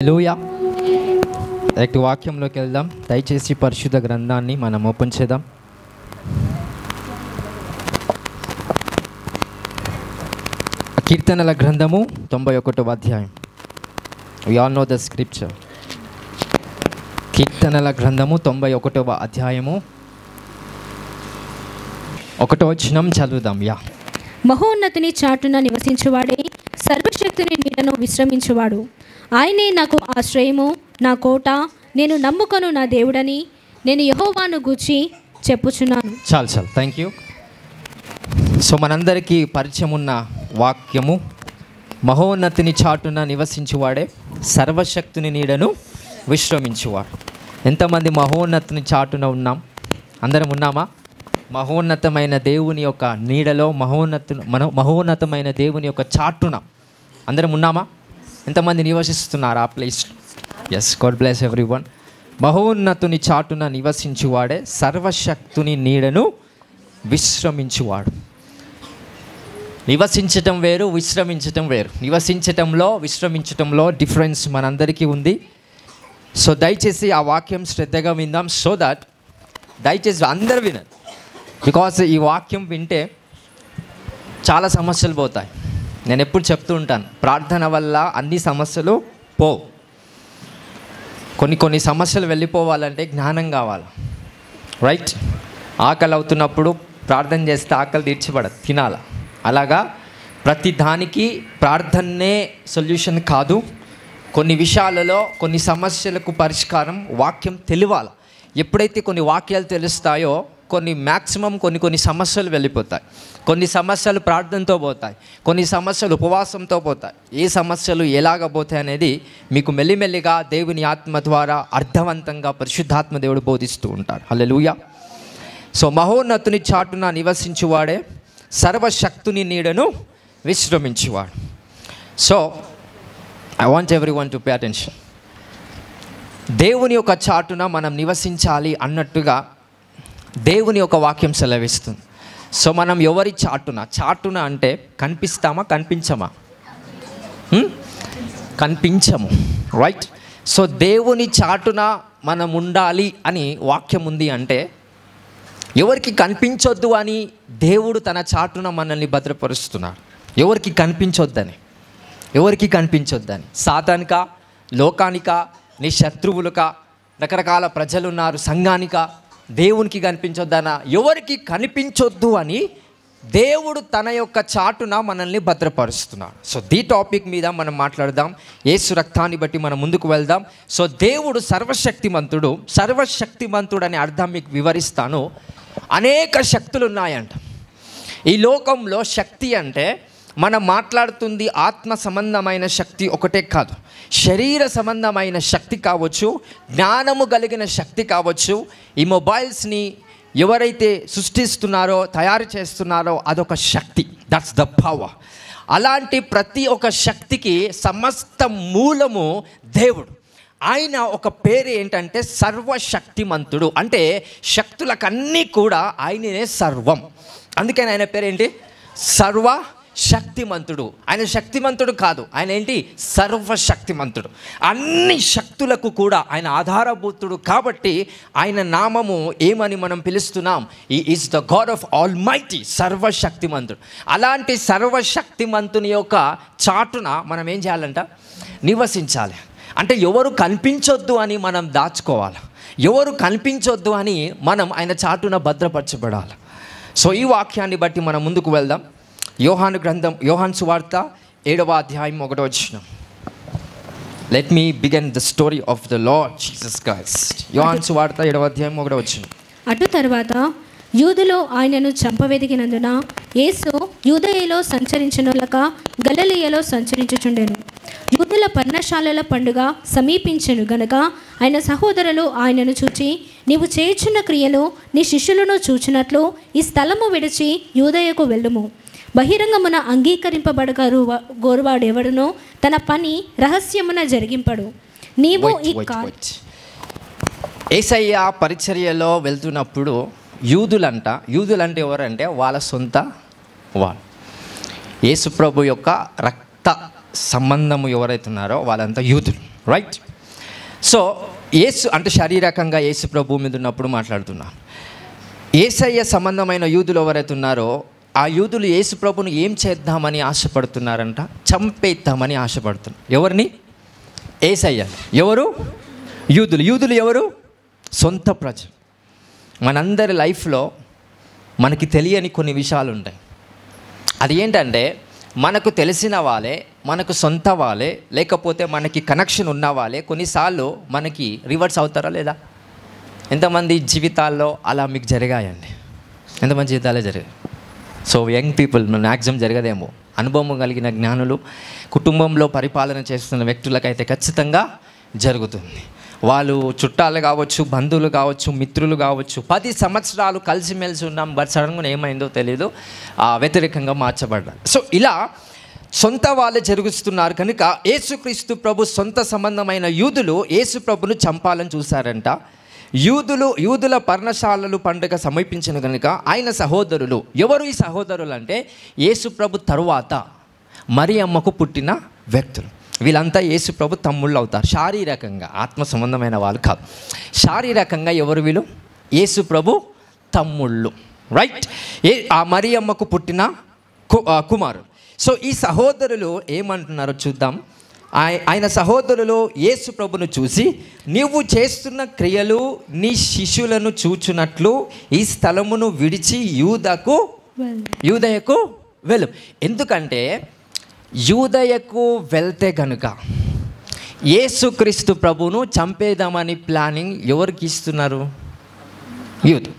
హల్లెలూయా. Direct వాక్యంలోకి వెళ్దాం. దయచేసి పరిశుద్ధ గ్రంథాన్ని మనం ఓపెన్ చేద్దాం. కీర్తనల గ్రంథము 91వ అధ్యాయం. We all know the scripture. కీర్తనల గ్రంథము 91వ అధ్యాయము 1వ వచనం చదువుదాం. మహోన్నతుని చాటున నివసించువాడే, సర్వశక్తుని నీడను విశ్రమించువాడు. ఆయనే నాకు ఆశ్రయము, నా కోట, నేను నమ్ముకొను నా దేవుడని నేను యెహోవాను గూర్చి చెప్పుచున్నాను. చాలు థ్యాంక్ యూ. సో మనందరికీ పరిచయం ఉన్న వాక్యము, మహోన్నతిని చాటున నివసించువాడే, సర్వశక్తుని నీడను విశ్రమించువాడు. ఎంతమంది మహోన్నతిని చాటున ఉన్నాం? అందరం ఉన్నామా? మహోన్నతమైన దేవుని యొక్క నీడలో, మహోన్నతమైన దేవుని యొక్క చాటున అందరం ఉన్నామా? ఎంతమంది నివసిస్తున్నారు ఆ place? Yes, God bless everyone. మహోన్నతుని చాటున నివసించువాడే, సర్వశక్తుని నీడను విశ్రమించువాడు. నివసించటం వేరు, విశ్రమించటం వేరు. విశ్రమించటంలో డిఫరెన్స్ మనందరికీ ఉంది. సో దయచేసి ఆ వాక్యం శ్రద్ధగా విందాం. సో దట్ దయచేసి అందరు వినండి. బికాస్ ఈ వాక్యం వింటే చాలా సమస్యలు పోతాయి. నేను ఎప్పుడు చెప్తూ ఉంటాను, ప్రార్థన వల్ల అన్ని సమస్యలు పోవు. కొన్ని సమస్యలు వెళ్ళిపోవాలంటే జ్ఞానం కావాలి, రైట్? ఆకలి అవుతున్నప్పుడు ప్రార్థన చేస్తే ఆకలి తీర్చబడదు, తినాలా. అలాగా ప్రతి దానికి ప్రార్థనే సొల్యూషన్ కాదు. కొన్ని విషయాలలో, కొన్ని సమస్యలకు పరిష్కారం వాక్యం తెలియాలి. ఎప్పుడైతే కొన్ని వాక్యాలు తెలుస్తాయో కొన్ని సమస్యలు వెళ్ళిపోతాయి. కొన్ని సమస్యలు ప్రార్థనతో పోతాయి, కొన్ని సమస్యలు ఉపవాసంతో పోతాయి. ఏ సమస్యలు ఎలాగ పోతాయి అనేది మీకు మెల్లిమెల్లిగా దేవుని ఆత్మ ద్వారా అర్థవంతంగా పరిశుద్ధాత్మ దేవుడు బోధిస్తూ ఉంటాడు. హల్లెలూయా. సో మహోన్నతుని చాటున నివసించువాడే, సర్వశక్తుని నీడను విశ్రమించువాడు. So I want everyone to pay attention. దేవుని యొక్క చాటున మనం నివసించాలి అన్నట్టుగా దేవుని యొక్క వాక్యం సెలవిస్తుంది. సో మనం ఎవరి చాటున అంటే కనిపిస్తామా, కనిపించమా? కనిపించము, రైట్? సో దేవుని చాటున మనం ఉండాలి అని వాక్యం ఉంది అంటే ఎవరికి కనిపించొద్దు అని దేవుడు తన చాటున మనల్ని భద్రపరుస్తున్నాడు. ఎవరికి కనిపించొద్దని సాతానికా, లోకానికా, నీ శత్రువులుకా, రకరకాల ప్రజలున్నారు, సంఘానికా, దేవునికి కనిపించొద్దనా? ఎవరికి కనిపించొద్దు అని దేవుడు తన యొక్క చాటున మనల్ని భద్రపరుస్తున్నాడు. సో ఈ టాపిక్ మీద మనం మాట్లాడదాం. యేసు రక్తాన్ని బట్టి మనం ముందుకు వెళ్దాం. సో దేవుడు సర్వశక్తిమంతుడు అనే అర్థం మీకు వివరిస్తాను. అనేక శక్తులు ఉన్నాయంట ఈ లోకంలో. శక్తి అంటే మనం మాట్లాడుతుంది ఆత్మ సంబంధమైన శక్తి ఒకటే కాదు, శరీర సంబంధమైన శక్తి కావచ్చు, జ్ఞానము కలిగిన శక్తి కావచ్చు. ఈ మొబైల్స్ని ఎవరైతే సృష్టిస్తున్నారో, తయారు చేస్తున్నారో అదొక శక్తి. That's the power. అలాంటి ప్రతి ఒక్క శక్తికి సమస్త మూలము దేవుడు. ఆయన ఒక పేరు ఏంటంటే సర్వశక్తిమంతుడు. అంటే శక్తులకన్నీ కూడా ఆయననే సర్వం. అందుకని ఆయన పేరు ఏంటి? సర్వశక్తిమంతుడు. ఆయన శక్తిమంతుడు కాదు, ఆయన ఏంటి? సర్వశక్తిమంతుడు. అన్ని శక్తులకు కూడా ఆయన ఆధారభూతుడు. కాబట్టి ఆయన నామము ఏమని మనం పిలుస్తున్నాం? ఈ is the God of all mighty, సర్వశక్తిమంతుడు. అలాంటి సర్వశక్తిమంతుని యొక్క చాటున మనం ఏం చేయాలంట? నివసించాలి. అంటే ఎవరు కనిపించొద్దు అని మనం దాచుకోవాలి, ఎవరు కనిపించొద్దు అని మనం ఆయన చాటున భద్రపరచబడాలి. సో ఈ వాక్యాన్ని బట్టి మనం ముందుకు వెళ్దాం. యోహాను సువార్త 7వ అధ్యాయం 1వ వచనం. Let me begin the story of the lord Jesus Christ. యోహాను సువార్త 7వ అధ్యాయం 1వ వచనం. అటు తర్వాత యూదులు ఆయనను చంపవెదిగినందున యేసు యూదయలో సంచరించునొల్లక గలిలయలో సంచరించుచుండెను. యూదుల పర్ణశాలల పండుగ సమీపించెను గనుక ఆయన సహోదరులు ఆయనను చూచి, నీవు చేయుచున్న క్రియలు నీ శిష్యులను చూచినట్లు ఈ స్థలము విడిచి యూదయకు వెళ్ళుము. బహిరంగమున అంగీకరింపబడగోరువాడు ఎవడునో తన పని రహస్యమున జరిగింపడు. నీవు యేసయ్య పరిచర్యలో వెళ్తున్నప్పుడు యూదులంటే ఎవరంటే వాళ్ళ సొంత వాళ్ళు. యేసు ప్రభు యొక్క రక్త సంబంధము ఎవరైతే ఉన్నారో వాళ్ళంతా యూదులు. రైట్. సో యేసు అంటే శారీరకంగా యేసు ప్రభు మీద ఉన్నప్పుడు మాట్లాడుతున్నా. యేసయ్య సంబంధమైన యూదులు ఎవరైతే ఉన్నారో ఆ యూదులు యేసు ప్రభుని ఏం చేద్దామని ఆశపడుతున్నారంట? చంపేద్దామని ఆశపడుతున్నారు. ఎవరిని? యేసయ్య. ఎవరు? యూదులు. యూదులు ఎవరు? సొంత ప్రజలు. మనందరి లైఫ్లో మనకి తెలియని కొన్ని విషయాలు ఉంటాయి. అది ఏంటంటే మనకు తెలిసిన వాళ్ళే, మనకు సొంత వాళ్ళే, లేకపోతే మనకి కనెక్షన్ ఉన్న వాళ్ళే కొన్నిసార్లు మనకి రివర్స్ అవుతారా లేదా? ఎంతమంది జీవితాల్లో అలా మీకు జరిగాయండి? ఎంతమంది జీవితాలే జరిగాయి? సో యంగ్ పీపుల్ మ్యాక్సిమం జరగదేమో. అనుభవం కలిగిన జ్ఞానులు, కుటుంబంలో పరిపాలన చేస్తున్న వ్యక్తులకైతే ఖచ్చితంగా జరుగుతుంది. వాళ్ళు చుట్టాలు కావచ్చు, బంధువులు కావచ్చు, మిత్రులు కావచ్చు, 10 సంవత్సరాలు కలిసిమెలిసి ఉన్నాం, బట్ సడన్గా ఏమైందో తెలియదు, వ్యతిరేకంగా మార్చబడ్డారు. సో ఇలా సొంత వాళ్ళే జరుగుతున్నారు. కనుక యేసుక్రీస్తు ప్రభు సొంత సంబంధమైన యూదులు యేసు ప్రభును చంపాలని చూశారంట. యూదుల పర్ణశాలలు పండుగ సమీపించిన కనుక ఆయన సహోదరులు, ఎవరు ఈ సహోదరులు అంటే యేసు ప్రభు తరువాత మరియమ్మకు పుట్టిన వ్యక్తులు. వీళ్ళంతా యేసు ప్రభు తమ్ముళ్ళు అవుతారు. శారీరకంగా, ఆత్మ సంబంధమైన వాళ్ళు కాదు. శారీరకంగా ఎవరు వీళ్ళు? యేసు ప్రభు తమ్ముళ్ళు. రైట్. ఆ మరియమ్మకు పుట్టిన కుమారుడు. సో ఈ సహోదరులు ఏమంటున్నారో చూద్దాం. ఆయన సహోదరులు యేసు ప్రభును చూసి, నీవు చేస్తున్న క్రియలు నీ శిష్యులను చూచున్నట్లు ఈ స్థలమును విడిచి యూదయకు వెళ్ళు. ఎందుకంటే యూదయకు వెళ్తే కనుక యేసుక్రీస్తు ప్రభును చంపేద్దామని ప్లానింగ్ ఎవరికి ఇస్తున్నారు? యూత్.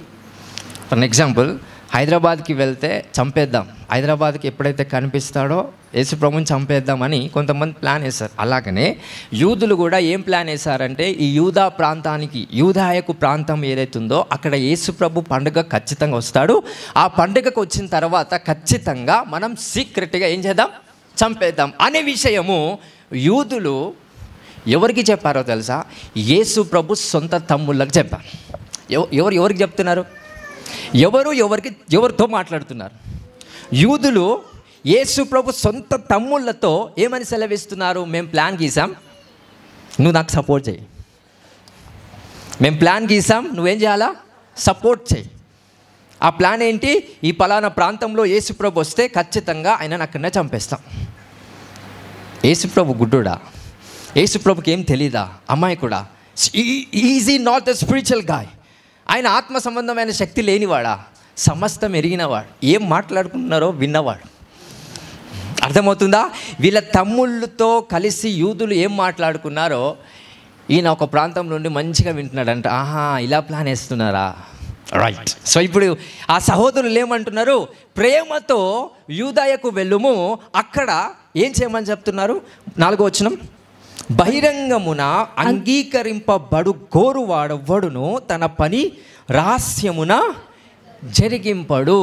ఫర్ ఎగ్జాంపుల్, హైదరాబాద్కి వెళ్తే చంపేద్దాం, హైదరాబాద్కి ఎప్పుడైతే కనిపిస్తాడో యేసు ప్రభుని చంపేద్దామని కొంతమంది ప్లాన్ వేశారు. అలాగనే యూదులు కూడా ఏం ప్లాన్ వేశారంటే ఈ యూదాయకు ప్రాంతం ఏదైతుందో అక్కడ యేసు ప్రభు పండుగ ఖచ్చితంగా వస్తాడు. ఆ పండుగకు వచ్చిన తర్వాత ఖచ్చితంగా మనం సీక్రెట్గా ఏం చేద్దాం? చంపేద్దాం అనే విషయము యూదులు ఎవరికి చెప్పారో తెలుసా? యేసు ప్రభు సొంత తమ్ముళ్ళకి చెప్పారు. ఎవరికి చెప్తున్నారు? ఎవరితో మాట్లాడుతున్నారు? యూదులు యేసు ప్రభు సొంత తమ్ముళ్ళతో ఏమని సెలవిస్తున్నారు? మేము ప్లాన్ గీసాం, నువ్వు నాకు సపోర్ట్ చేయి. మేము ప్లాన్ గీసాం, నువ్వేం చేయాలా? సపోర్ట్ చేయి. ఆ ప్లాన్ ఏంటి? ఈ పలానా ప్రాంతంలో యేసు ప్రభు వస్తే ఖచ్చితంగా ఆయనను అక్కడనే చంపేస్తాం. యేసు ప్రభు గుడ్డుడా? యేసు ప్రభుకి ఏం తెలీదా? అమ్మాయి కూడా easy not the spiritual guy. ఆయన ఆత్మ సంబంధమైన శక్తి లేనివాడా? సమస్తం ఎరిగినవాడు. ఏం మాట్లాడుకుంటున్నారో విన్నవాడు. అర్థమవుతుందా? వీళ్ళ తమ్ముళ్ళతో కలిసి యూదులు ఏం మాట్లాడుకున్నారో ఈయన ఒక ప్రాంతం నుండి మంచిగా వింటున్నాడంట. ఆహా, ఇలా ప్లాన్ వేస్తున్నారా? రైట్. సో ఇప్పుడు ఆ సహోదరులు ఏమంటున్నారు? ప్రేమతో యూదయకు వెళ్ళుము, అక్కడ ఏం చేయమని చెప్తున్నారు? 4వ వచనం, బహిరంగమున అంగీకరింపబడు గోరువాడెవ్వడును తన పని రహస్యమున జరిగింపడు.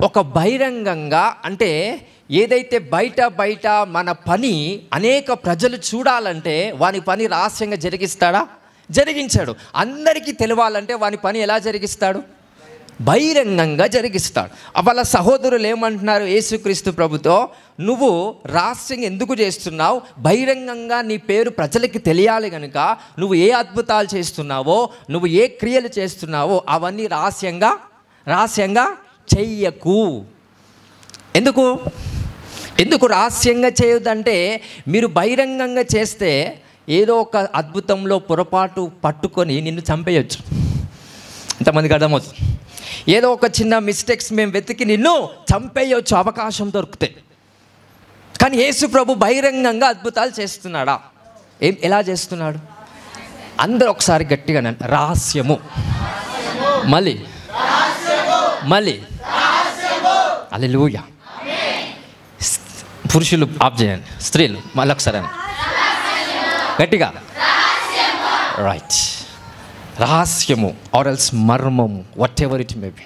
ఒక బహిరంగంగా అంటే ఏదైతే బయట మన పని అనేక ప్రజలు చూడాలంటే వాని పని రహస్యంగా జరిగిస్తాడా? జరిగించాడు. అందరికీ తెలవాలంటే వాని పని ఎలా జరిగిస్తాడు? బహిరంగంగా జరిగిస్తాడు. వాళ్ళ సహోదరులు ఏమంటున్నారు యేసుక్రీస్తు ప్రభుతో? నువ్వు రహస్యంగా ఎందుకు చేస్తున్నావు? బహిరంగంగా నీ పేరు ప్రజలకి తెలియాలి కనుక నువ్వు ఏ అద్భుతాలు చేస్తున్నావో, నువ్వు ఏ క్రియలు చేస్తున్నావో అవన్నీ రహస్యంగా చెయ్యకు. ఎందుకు రహస్యంగా చేయొద్దంటే, మీరు బహిరంగంగా చేస్తే ఏదో ఒక అద్భుతంలో పొరపాటు పట్టుకొని నిన్ను చంపేయచ్చు. ఇంతమందికి అర్థమవుతుంది. ఏదో ఒక చిన్న మిస్టేక్స్ మేము వెతికి నిన్ను చంపేయచ్చు అవకాశం దొరికితే. కానీ యేసు ప్రభు బహిరంగంగా అద్భుతాలు చేస్తున్నాడా? ఎలా చేస్తున్నాడు? అందరూ ఒకసారి గట్టిగా రహస్యము. మళ్ళీ హల్లెలూయా. పురుషులు ఆఫ్ చేయండి, స్త్రీలు మళ్ళీ ఒకసారి గట్టిగా. రైట్. రహస్యము ఆర్ ఎల్స్ మర్మము, what ever it may be.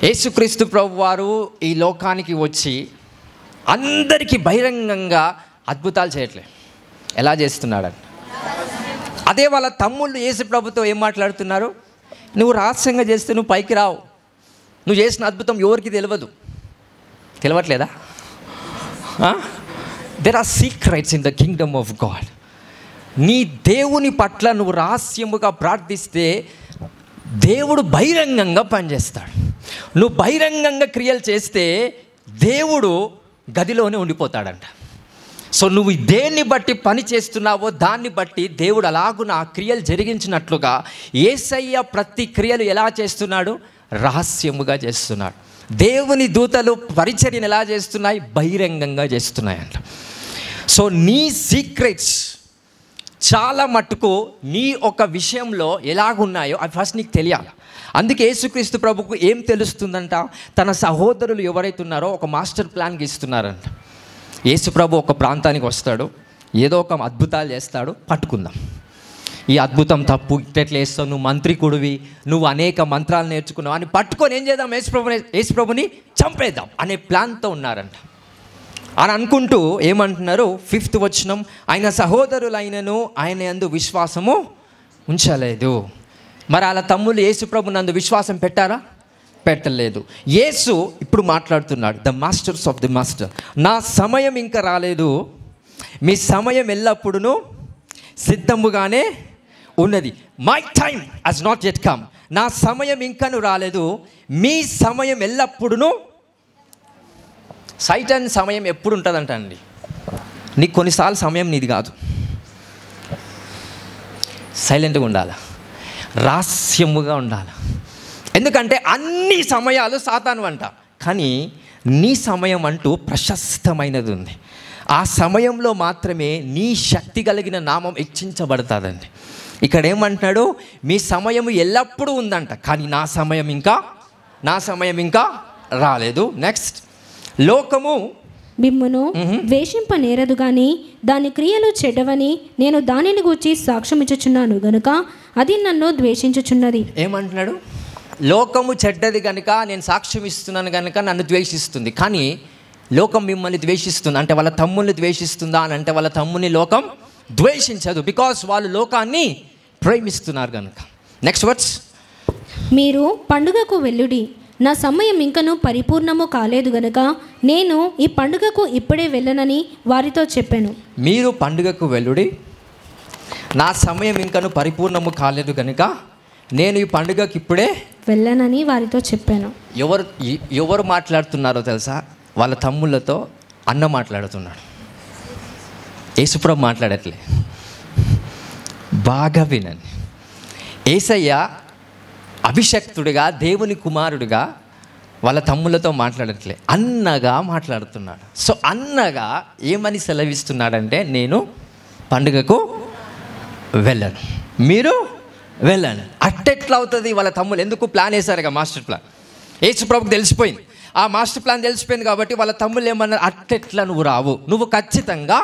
యేసుక్రీస్తు ప్రభు వారు ఈ లోకానికి వచ్చి అందరికీ బహిరంగంగా అద్భుతాలు చేయట్లేదు. ఎలా చేస్తున్నాడని అదే వాళ్ళ తమ్ముళ్ళు యేసు ప్రభుతో ఏం మాట్లాడుతున్నారు? నువ్వు రహస్యంగా చేస్తే నువ్వు పైకి రావు, నువ్వు చేసిన అద్భుతం ఎవరికి తెలియట్లేదా? There are secrets in the kingdom of God. నీ దేవుని పట్ల నువ్వు రహస్యముగా ప్రార్థిస్తే దేవుడు బహిరంగంగా పనిచేస్తాడు. నువ్వు బహిరంగంగా క్రియలు చేస్తే దేవుడు గదిలోనే ఉండిపోతాడంట. సో నువ్వు దేన్ని బట్టి పని చేస్తున్నావో దాన్ని బట్టి దేవుడు అలాగున ఆ క్రియలు జరిగించినట్లుగా యేసయ్య ప్రతి క్రియలు ఎలా చేస్తున్నాడు? రహస్యముగా చేస్తున్నాడు. దేవుని దూతలు పరిచర్యను ఎలా చేస్తున్నాయి? బహిరంగంగా చేస్తున్నాయంట. సో నీ సీక్రెట్స్ చాలా మట్టుకు నీ ఒక విషయంలో ఎలాగున్నాయో అవి ఫస్ట్ నీకు తెలియాలి. అందుకే యేసుక్రీస్తు ప్రభుకు ఏం తెలుస్తుందంట? తన సహోదరులు ఎవరైతే ఉన్నారో ఒక మాస్టర్ ప్లాన్కి ఇస్తున్నారంట. యేసు ప్రభు ఒక ప్రాంతానికి వస్తాడు, ఏదో ఒక అద్భుతాలు చేస్తాడు, పట్టుకుందాం, ఈ అద్భుతం తప్పు, ఇట్లా వేస్తావు, నువ్వు మంత్రికుడివి, నువ్వు అనేక మంత్రాలు నేర్చుకున్నావు అని పట్టుకొని ఏం చేద్దాం? యేసు ప్రభుని చంపేద్దాం అనే ప్లాన్తో ఉన్నారంట. అని అనుకుంటూ ఏమంటున్నారు? 5th వచనం, ఆయన సహోదరులైనను ఆయన యందు విశ్వాసము ఉంచలేదు. మరి వాళ్ళ తమ్ముళ్ళు యేసు ప్రభు నందు విశ్వాసం పెట్టారా? పెట్టలేదు. యేసు ఇప్పుడు మాట్లాడుతున్నాడు, the masters of the master, నా సమయం ఇంకా రాలేదు, మీ సమయం ఎల్లప్పుడూ సిద్ధముగానే ఉన్నది. My time has not yet come, నా సమయం ఇంకను రాలేదు, మీ సమయం ఎల్లప్పుడూ. సైటన్ సమయం ఎప్పుడు ఉంటుందంట అండి. నీకు కొన్నిసార్లు సమయం నీది కాదు, సైలెంట్గా ఉండాలి, రహస్యముగా ఉండాలి. ఎందుకంటే అన్ని సమయాలు సాతాను అంట, కానీ నీ సమయం అంటూ ప్రశస్తమైనది ఉంది. ఆ సమయంలో మాత్రమే నీ శక్తి కలిగిన నామం హెచ్చించబడుతుందండి. ఇక్కడ ఏమంటున్నాడు? మీ సమయం ఎల్లప్పుడూ ఉందంట, కానీ నా సమయం ఇంకా రాలేదు. నెక్స్ట్, లోకము మిమ్మును ద్వేషింప నేరదు గాని దాని క్రియలు చెడ్డవని నేను దానిని గూర్చి సాక్ష్యమిచ్చుచున్నాను గనుక అది నన్ను ద్వేషించుచున్నది. ఏమంటున్నాడు? లోకము చెడ్డది కనుక నేను సాక్ష్యం ఇస్తున్నాను కనుక నన్ను ద్వేషిస్తుంది. కానీ లోకం మిమ్మల్ని ద్వేషిస్తుంది అంటే వాళ్ళ తమ్ముల్ని ద్వేషిస్తుందా అని అంటే వాళ్ళ తమ్ముని లోకం ద్వేషించదు, బికాస్ వాళ్ళు లోకాన్ని ప్రేమిస్తున్నారు కనుక. నెక్స్ట్ వర్డ్స్, మీరు పండుగకు వెళ్ళుడి, నా సమయం ఇంకను పరిపూర్ణము కాలేదు గనుక నేను ఈ పండుగకు ఇప్పుడే వెళ్ళనని వారితో చెప్పాను. మీరు పండుగకు వెళ్ళుడి, నా సమయం ఇంకను పరిపూర్ణము కాలేదు కనుక నేను ఈ పండుగకి ఇప్పుడే వెళ్ళనని వారితో చెప్పాను. ఎవరు మాట్లాడుతున్నారో తెలుసా? వాళ్ళ తమ్ముళ్ళతో అన్న మాట్లాడుతున్నాడు, యేసుప్రభు మాట్లాడట్లే. బాగా వినండి, యేసయ్య అభిషక్తుడిగా దేవుని కుమారుడిగా వాళ్ళ తమ్ముళ్ళతో మాట్లాడట్లే, అన్నగా మాట్లాడుతున్నాడు. సో అన్నగా ఏమని సెలవిస్తున్నాడంటే, నేను పండుగకు వెళ్ళను, మీరు వెళ్ళండి. అట్టెట్లా అవుతుంది? వాళ్ళ తమ్ముళ్ళు ఎందుకు ప్లాన్ వేశారుగా, మాస్టర్ ప్లాన్. యేసుప్రభుకు తెలిసిపోయింది, ఆ మాస్టర్ ప్లాన్ తెలిసిపోయింది కాబట్టి వాళ్ళ తమ్ముళ్ళు ఏమన్నారు? అట్టెట్లా నువ్వు రావు, నువ్వు ఖచ్చితంగా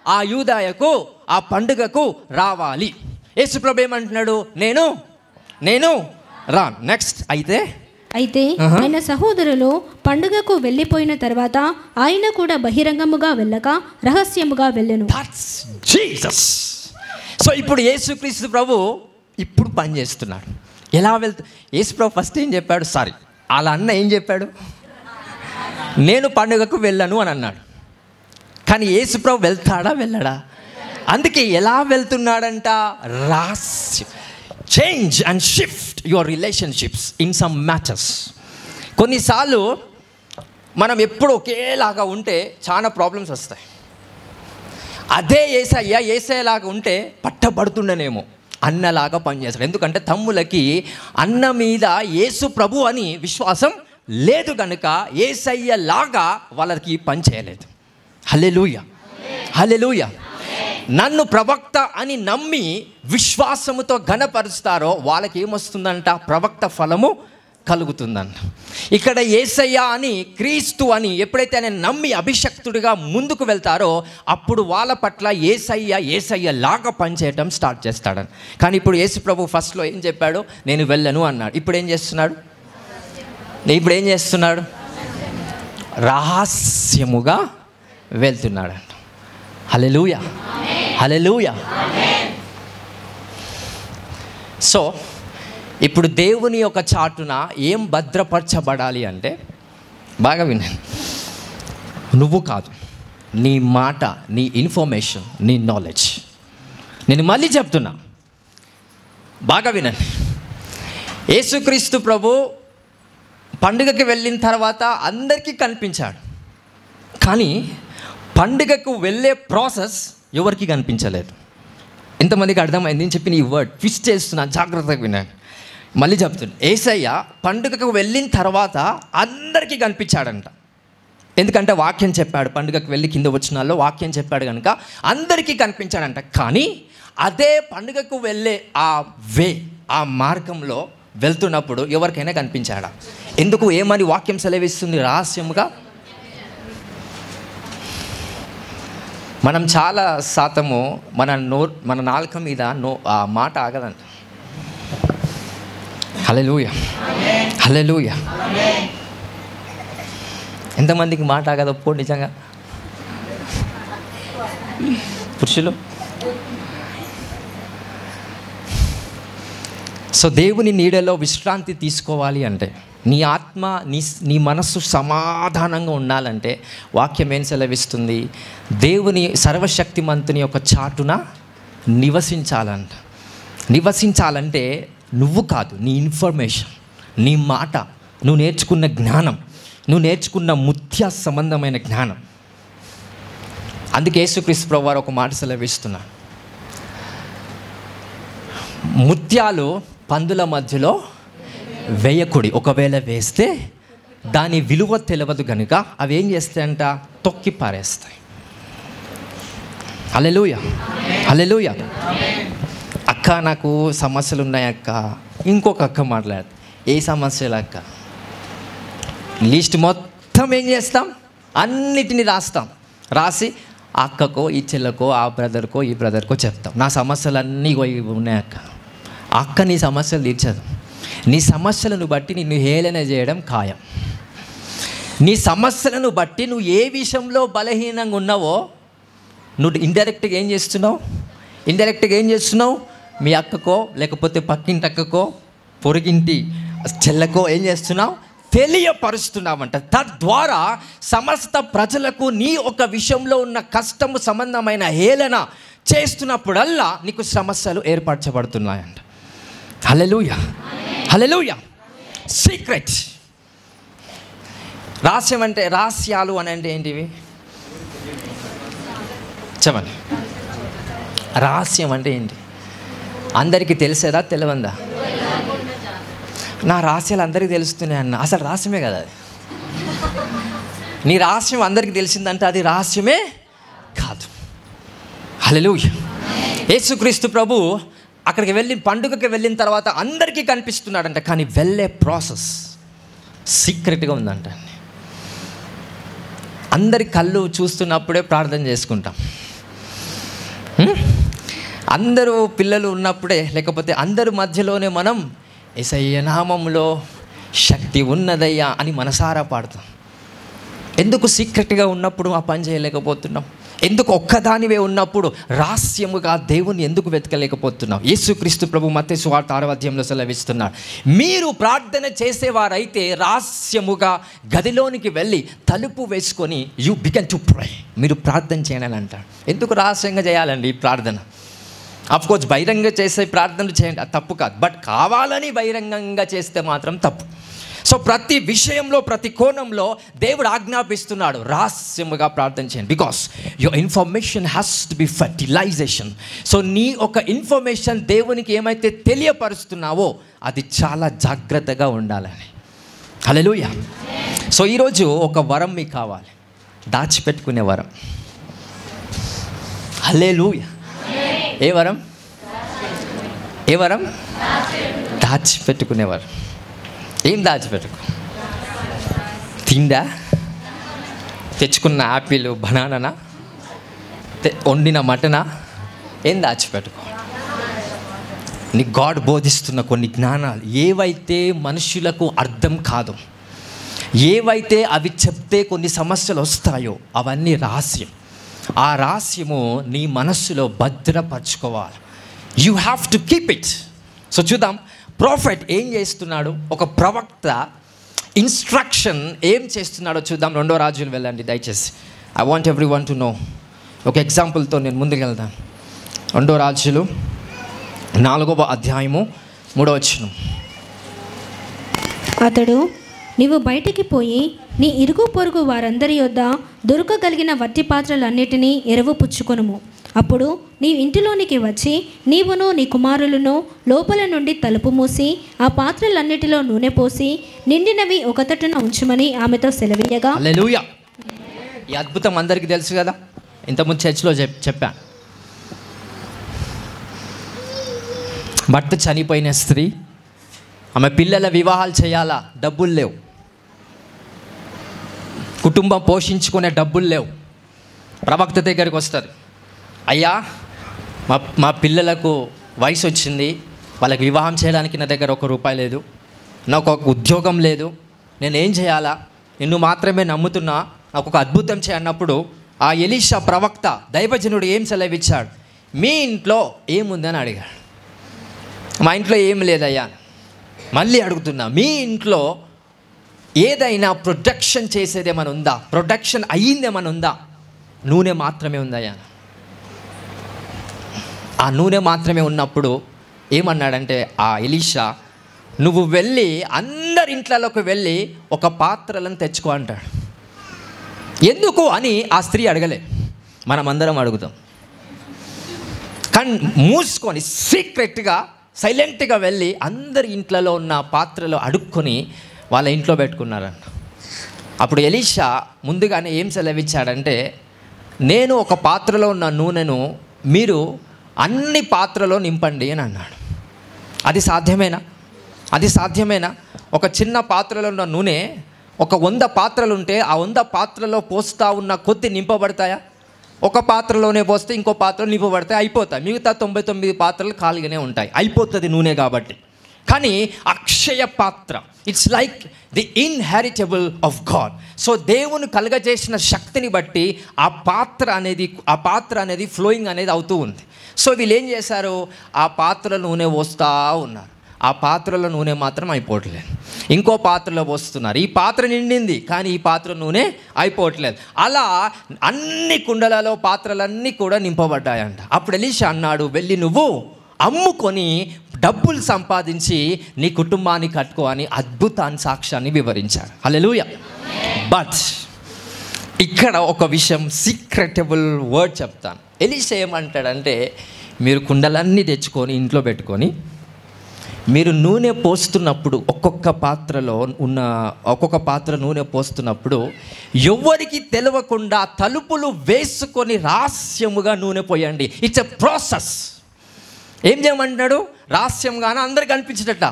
ఆ యూదాయకు ఆ పండుగకు రావాలి. యేసుప్రభు ఏమంటున్నాడు? నేను రా. నెక్స్ట్, అయితే ఆయన సహోదరులు పండుగకు వెళ్ళిపోయిన తర్వాత ఆయన కూడా బహిరంగముగా వెళ్ళక రహస్యముగా వెళ్ళెను. That's Jesus. సో ఇప్పుడు యేసుక్రీస్తు ప్రభు ఇప్పుడు పని చేస్తున్నాడు. ఎలా యేసు ప్రభు ఫస్ట్ ఏం చెప్పాడు? సారీ, వాళ్ళ అన్న ఏం చెప్పాడు? నేను పండుగకు వెళ్ళను అని అన్నాడు. కానీ యేసు ప్రభు వెళ్తాడా వెళ్ళడా? అందుకే ఎలా వెళ్తున్నాడంట? రహస్యం. Change and shift your relationships in some matters. కొన్నిసార్లు మనం ఎప్పుడు ఒకేలాగా ఉంటే చాలా ప్రాబ్లమ్స్ వస్తాయి. అదే యేసయ్యలాగా ఉంటే పట్టబడుతుండనేమో, అన్నలాగా పనిచేస్తాడు. ఎందుకంటే తమ్ములకి అన్న మీద యేసు ప్రభు అని విశ్వాసం లేదు కనుక యేసయ్యలాగా వాళ్ళకి పని చేయలేదు. హల్లెలూయా, హల్లెలూయా. నన్ను ప్రవక్త అని నమ్మి విశ్వాసముతో ఘనపరుస్తారో వాళ్ళకి ఏమొస్తుందంట? ప్రవక్త ఫలము కలుగుతుందంట. ఇక్కడ యేసయ్య అని, క్రీస్తు అని ఎప్పుడైతే ఆయన నమ్మి అభిషక్తుడిగా ముందుకు వెళ్తారో అప్పుడు వాళ్ళ పట్ల యేసయ్య లాగా పనిచేయటం స్టార్ట్ చేస్తాడని. కానీ ఇప్పుడు యేసు ప్రభు ఫస్ట్లో ఏం చెప్పాడు? నేను వెళ్ళను అన్నాడు. ఇప్పుడు ఏం చేస్తున్నాడు? రహస్యముగా వెళ్తున్నాడంట. హల్లెలూయా, హల్లెలూయా. సో ఇప్పుడు దేవుని యొక్క చాటున ఏం భద్రపరచబడాలి అంటే, బాగా వినండి, నువ్వు కాదు, నీ మాట, నీ ఇన్ఫర్మేషన్, నీ నాలెడ్జ్, నేను మళ్ళీ చెప్తున్నా, బాగా వినండి. యేసుక్రీస్తు ప్రభు పండుగకి వెళ్ళిన తర్వాత అందరికీ కనిపించాడు, కానీ పండుగకు వెళ్ళే ప్రాసెస్ ఎవరికి కనిపించలేదు. ఎంతమందికి అర్థమైంది నేను చెప్పిన ఈ వర్డ్? ట్విస్ట్ చేస్తున్నా, జాగ్రత్తగా వినండి. మళ్ళీ చెప్తున్నా, యేసయ్య పండుగకు వెళ్ళిన తర్వాత అందరికీ కనిపించాడంట. ఎందుకంటే వాక్యం చెప్పాడు, పండుగకు వెళ్ళి కింద వచనాల్లో వాక్యం చెప్పాడు కనుక అందరికీ కనిపించాడంట. కానీ అదే పండుగకు వెళ్ళే ఆ మార్గంలో వెళ్తున్నప్పుడు ఎవరికైనా కనిపించాడా? ఎందుకు? ఏమని వాక్యం సెలవిస్తుంది? రహస్యముగా. మనం చాలా శాతము మన నాలుక మీద ఆ మాట ఆగదంట. హల్లెలూయా, హల్లెలూయా. ఎంతమందికి మాట ఆగదప్పో నిజంగా? పురుషులు. సో దేవుని నీడలో విశ్రాంతి తీసుకోవాలి అంటే, నీ ఆత్మ నీ మనస్సు సమాధానంగా ఉండాలంటే వాక్యం ఏం సెలవిస్తుంది? దేవుని సర్వశక్తిమంతుని యొక్క చాటున నివసించాలంట. నివసించాలంటే నువ్వు కాదు, నీ ఇన్ఫర్మేషన్, నీ మాట, నువ్వు నేర్చుకున్న జ్ఞానం, నువ్వు నేర్చుకున్న ముత్య సంబంధమైన జ్ఞానం. అందుకే యేసుక్రీస్తు ప్రభువారు ఒక మాట సెలవిస్తున్నారు, ముత్యాలు పందుల మధ్యలో వేయకుడి, ఒకవేళ వేస్తే దాని విలువ తెలియదు కనుక అవి ఏం చేస్తాయంట? తొక్కి పారేస్తాయి. హల్లెలూయా, హల్లెలూయా. అక్క నాకు సమస్యలు ఉన్నాయక్క. ఇంకొక అక్క మాట్లాడదు, ఏ సమస్యలు అక్క? లిస్ట్ మొత్తం ఏం చేస్తాం? అన్నిటినీ రాసి ఆ అక్కకో, ఈ చెల్లకో, ఆ బ్రదర్కో, ఈ బ్రదర్కో చెప్తాం, నా సమస్యలన్నీ ఉన్నాయక్క. అక్క నీ సమస్యలు తీర్చదు. నీ సమస్యలను బట్టి నిన్ను హేళన చేయడం ఖాయం. నీ సమస్యలను బట్టి నువ్వు ఏ విషయంలో బలహీనంగా ఉన్నావో నువ్వు ఇండైరెక్ట్గా ఏం చేస్తున్నావు? మీ అక్కకో, లేకపోతే పక్కింటి అక్కకో, పొరుగింటి చెల్లకో ఏం చేస్తున్నావు? తెలియపరుస్తున్నావంట. తద్వారా సమస్త ప్రజలకు నీ ఒక విషయంలో ఉన్న కష్టము సంబంధమైన హేళన చేస్తున్నప్పుడల్లా నీకు సమస్యలు ఏర్పరచబడుతున్నాయంట. హల్లెలూయా, హల్లెలూయా. సీక్రెట్. రహస్యం అంటే, రహస్యాలు అని అంటే ఏంటివి చెప్పండి? రహస్యం అంటే ఏంటి? అందరికీ తెలిసేదా, తెలియందా? నా రహస్యాలు అందరికీ తెలుస్తున్నాయి అన్న, అసలు రహస్యమే కదా అది. నీ రహస్యం అందరికీ తెలిసిందంటే అది రహస్యమే కాదు. హల్లెలూయా. యేసుక్రీస్తు ప్రభు అక్కడికి పండుగకి వెళ్ళిన తర్వాత అందరికీ కనిపిస్తున్నాడంట, కానీ వెళ్ళే ప్రాసెస్ సీక్రెట్గా ఉందంట. అందరి కళ్ళు చూస్తున్నప్పుడే ప్రార్థన చేసుకుంటాం. అందరూ పిల్లలు ఉన్నప్పుడే, లేకపోతే అందరి మధ్యలోనే మనం యేసయ్య నామములో శక్తి ఉన్నదయ్యా అని మనసారా పాడుతాం. ఎందుకు సీక్రెట్గా ఉన్నప్పుడు ఆ పని చేయలేకపోతున్నాం? ఎందుకు ఒక్కదానివే ఉన్నప్పుడు రహస్యముగా దేవుని ఎందుకు వెతకలేకపోతున్నావు? యేసుక్రీస్తు ప్రభు మత్తయి సువార్త 6వ అధ్యాయంలో సెలవిస్తున్నాడు, మీరు ప్రార్థన చేసేవారైతే రహస్యముగా గదిలోనికి వెళ్ళి తలుపు వేసుకొని యు బిగన్ టు ప్రే, మీరు ప్రార్థన చేయాలని అంటాడు. ఎందుకు రహస్యంగా చేయాలండి ఈ ప్రార్థన? అఫ్కోర్స్ బహిరంగ చేసే ప్రార్థనలు చేయండి, అది తప్పు కాదు. బట్ కావాలని బహిరంగంగా చేస్తే మాత్రం తప్పు. సో ప్రతి విషయంలో, ప్రతి కోణంలో దేవుడు ఆజ్ఞాపిస్తున్నాడు రహస్యముగా ప్రార్థన చేయండి. Because your information has to be fertilization. So నీ ఒక ఇన్ఫర్మేషన్ దేవునికి ఏమైతే తెలియపరుస్తున్నావో అది చాలా జాగ్రత్తగా ఉండాలని. హల్లెలూయా. సో ఈరోజు ఒక వరం మీకు కావాలి, దాచిపెట్టుకునే వరం. హల్లెలూయా. ఏ వరం? దాచిపెట్టుకునే వరం. ఏం దాచిపెట్టుకో? తిండా? తెచ్చుకున్న యాపిల్, బనానా, వండిన మటనా? ఏం దాచిపెట్టుకో? నీ గాడ్ బోధిస్తున్న కొన్ని జ్ఞానాలు ఏవైతే మనుషులకు అర్థం కాదు, ఏవైతే అవి చెప్తే కొన్ని సమస్యలు వస్తాయో అవన్నీ రహస్యం. ఆ రహస్యము నీ మనస్సులో భద్రపరచుకోవాలి. You have to keep it. So చూద్దాం ప్రాఫెట్ ఏం చేస్తున్నాడు, ఒక ప్రవక్త ఇన్స్ట్రక్షన్ ఏం చేస్తున్నాడో చూద్దాం. 2వ రాజులు వెళ్ళండి దయచేసి. I want every one to know. ఒక ఎగ్జాంపుల్తో నేను ముందుకు వెళ్తాను. రెండో రాజులు 4వ అధ్యాయము 3వ వచనం. అతడు, నీవు బయటికి పోయి నీ ఇరుగు పొరుగు వారందరి యొద్ద దొరకగలిగిన వట్టి పాత్రలన్నిటినీ ఎరవు పుచ్చుకొనుము. అప్పుడు నీ ఇంటిలోనికి వచ్చి నీవును నీ కుమారులను లోపల నుండి తలుపు మూసి ఆ పాత్రలన్నిటిలో నూనె పోసి నిండినవి ఒక తట్టున ఉంచుమని ఆమెతో సెలవీయగా. హల్లెలూయా. ఈ అద్భుతం అందరికీ తెలుసు కదా, ఇంతకుముందు చర్చిలో చెప్పాను. భర్త చనిపోయిన స్త్రీ, ఆమె పిల్లల వివాహాలు చేయాలా, డబ్బులు లేవు. కుటుంబం పోషించుకునే డబ్బులు లేవు. ప్రవక్త దగ్గరికి వస్తారు, అయ్యా మా పిల్లలకు వయసు వచ్చింది, వాళ్ళకి వివాహం చేయడానికి నా దగ్గర ₹1 లేదు, నాకు ఒక ఉద్యోగం లేదు, నేనేం చేయాలా, నిన్ను మాత్రమే నమ్ముతున్నా, నాకు ఒక అద్భుతం చేయన్నప్పుడు ఆ ఎలీషా ప్రవక్త దైవజనుడు ఏం సెలవిచ్చాడు? మీ ఇంట్లో ఏముందని అడిగాడు. మా ఇంట్లో ఏం లేదయ్యా. మళ్ళీ అడుగుతున్నా, మీ ఇంట్లో ఏదైనా ప్రొడక్షన్ చేసేది ఏమైనా ఉందా, ప్రొడక్షన్ అయ్యిందేమైనా ఉందా? నూనె మాత్రమే ఉందయ్యా. ఆ నూనె మాత్రమే ఉన్నప్పుడు ఏమన్నాడంటే ఆ ఎలీషా, నువ్వు వెళ్ళి అందరి ఇంట్లోకి వెళ్ళి ఒక పాత్రలను తెచ్చుకో అంటాడు. ఎందుకు అని ఆ స్త్రీ అడగలే, మనం అందరం అడుగుతాం. కానీ మూసుకొని సీక్రెట్గా సైలెంట్గా వెళ్ళి అందరి ఇంట్లలో ఉన్న పాత్రలు అడుక్కొని వాళ్ళ ఇంట్లో పెట్టుకున్నారంట. అప్పుడు ఎలీషా ముందుగానే ఏం సెలవిచ్చాడంటే, నేను ఒక పాత్రలో ఉన్న నూనెను మీరు అన్ని పాత్రలో నింపండి అని అన్నాడు. అది సాధ్యమేనా? అది సాధ్యమేనా? ఒక చిన్న పాత్రలో ఉన్న నూనె ఒక 100 పాత్రలు ఉంటే ఆ 100 పాత్రలో పోస్తూ ఉన్న కొద్ది నింపబడతాయా? ఒక పాత్రలోనే పోస్తే ఇంకో పాత్రలో నింపబడతాయి, అయిపోతాయి. మిగతా 99 పాత్రలు ఖాళీగానే ఉంటాయి, అయిపోతుంది నూనె కాబట్టి. కానీ అక్షయ పాత్ర, it's like the inheritable of God. So దేవుని కలుగజేసిన శక్తిని బట్టి ఆ పాత్ర అనేది ఫ్లోయింగ్ అనేది అవుతూ ఉంది. సో వీళ్ళు ఏం చేశారు, ఆ పాత్రలో నూనె పోస్తూ ఉన్నారు. ఆ పాత్రలో నూనె మాత్రం అయిపోవట్లేదు, ఇంకో పాత్రలో పోస్తున్నారు. ఈ పాత్ర నిండింది కానీ ఈ పాత్ర నూనె అయిపోవట్లేదు. అలా అన్ని కుండలలో పాత్రలన్నీ కూడా నింపబడ్డాయంట. అప్పుడు ఎలీషా అన్నాడు, వెళ్ళి నువ్వు అమ్ముకొని డబ్బులు సంపాదించి నీ కుటుంబాన్ని కట్టుకో అని అద్భుతాన్ని సాక్ష్యాన్ని వివరించాడు. హల్లెలూయా. బట్ ఇక్కడ ఒక విషయం, సీక్రెటబుల్ వర్డ్ చెప్తాను. ఎలీషా ఏమంటాడంటే, మీరు కుండలన్నీ తెచ్చుకొని ఇంట్లో పెట్టుకొని మీరు నూనె పోస్తున్నప్పుడు ఒక్కొక్క పాత్ర నూనె పోస్తున్నప్పుడు ఎవరికి తెలియకుండా తలుపులు వేసుకొని రహస్యముగా నూనె పోయండి. It's a process. ఏం చేయమంటున్నాడు? రహస్యంగానే అందరికి కనిపించేటట్ట.